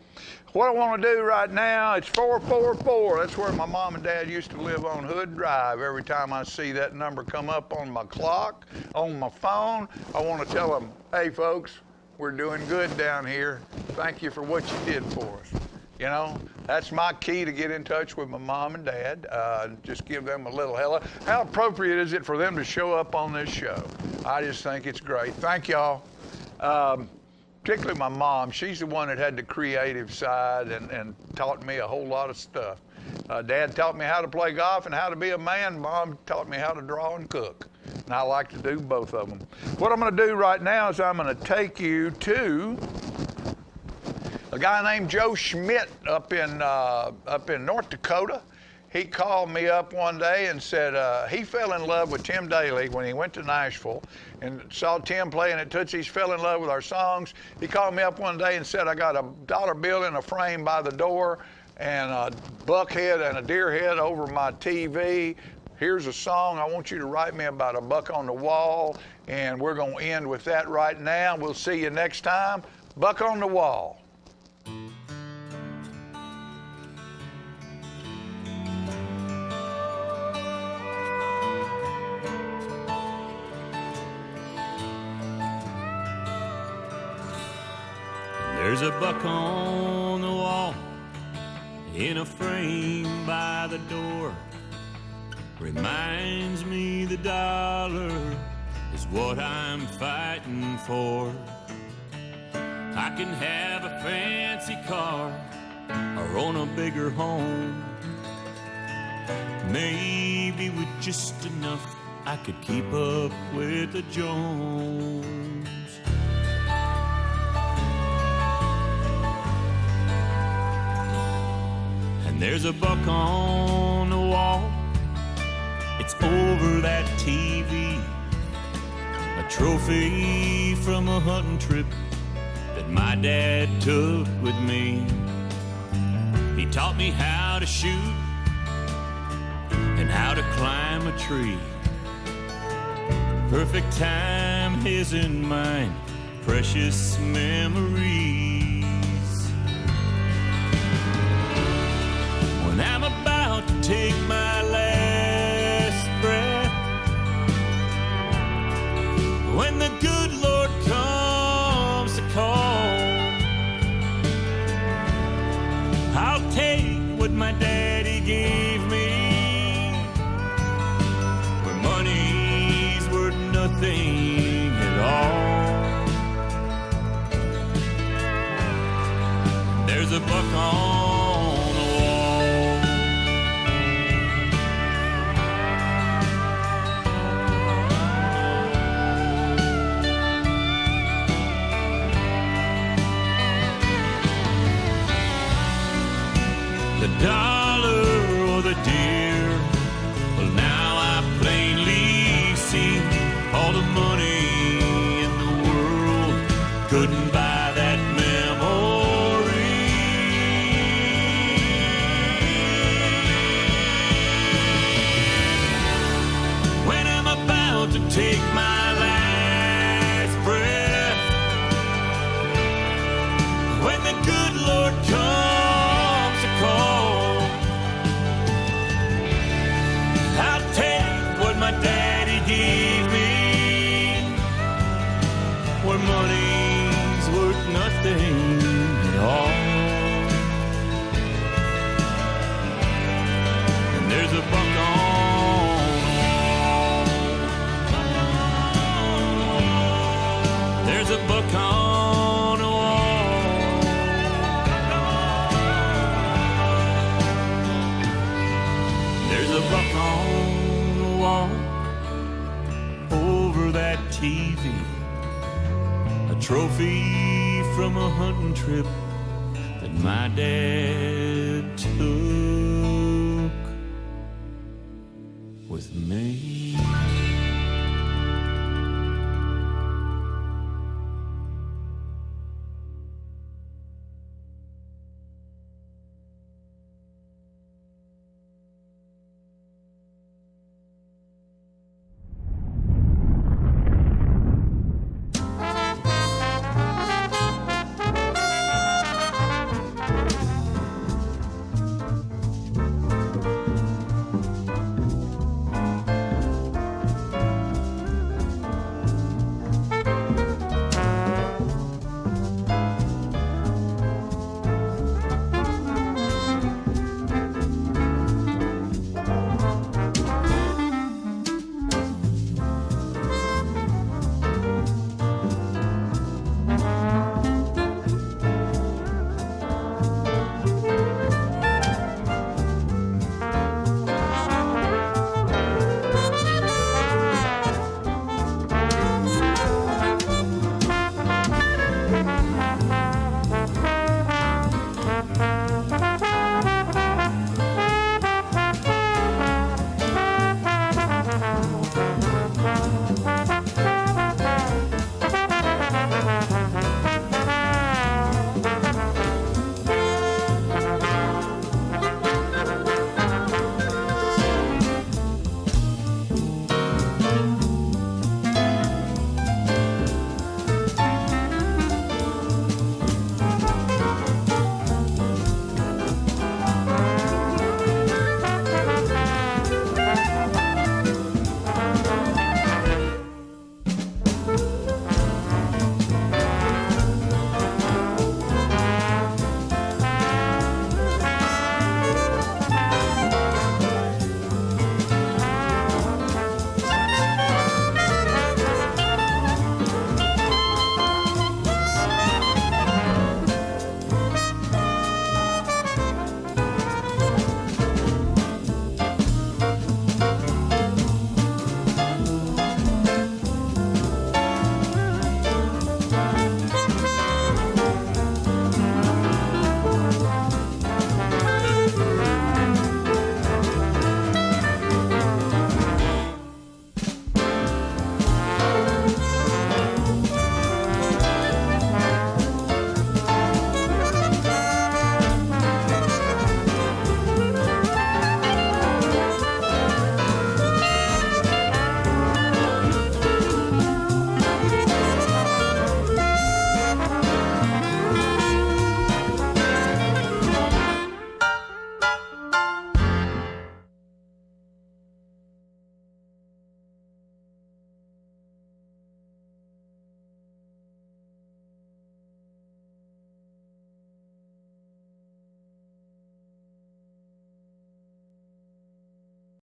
What I want to do right now, it's 444. That's where my mom and dad used to live on Hood Drive. Every time I see that number come up on my clock, on my phone, I want to tell them, hey folks, we're doing good down here. Thank you for what you did for us. You know, that's my key to get in touch with my mom and dad. Just give them a little hello. How appropriate is it for them to show up on this show? I just think it's great. Thank y'all. Particularly my mom. She's the one that had the creative side and taught me a whole lot of stuff. Dad taught me how to play golf and how to be a man. Mom taught me how to draw and cook. And I like to do both of them. What I'm going to do right now is I'm going to take you to a guy named Joe Schmidt up in North Dakota. He called me up one day and said he fell in love with Tim Daly when he went to Nashville and saw Tim playing at Tootsie's, fell in love with our songs. He called me up one day and said, I got a dollar bill in a frame by the door and a buck head and a deer head over my TV. Here's a song. I want you to write me about a buck on the wall, and we're going to end with that right now. We'll see you next time. Buck on the Wall. There's a buck on the wall in a frame by the door. Reminds me the dollar is what I'm fighting for. I can have a fancy car or own a bigger home. Maybe with just enough I could keep up with the Jones. And there's a buck on the wall, it's over that TV, a trophy from a hunting trip that my dad took with me. He taught me how to shoot and how to climb a tree. Perfect time, his and mine, precious memories. When I'm about to take my last breath, when the good Lord comes to call, I'll take what my daddy gave me, where money's worth nothing at all. There's a buck on dollar or the deer. Well, now I plainly see all the money in the world couldn't buy that trophy from a hunting trip that my dad took.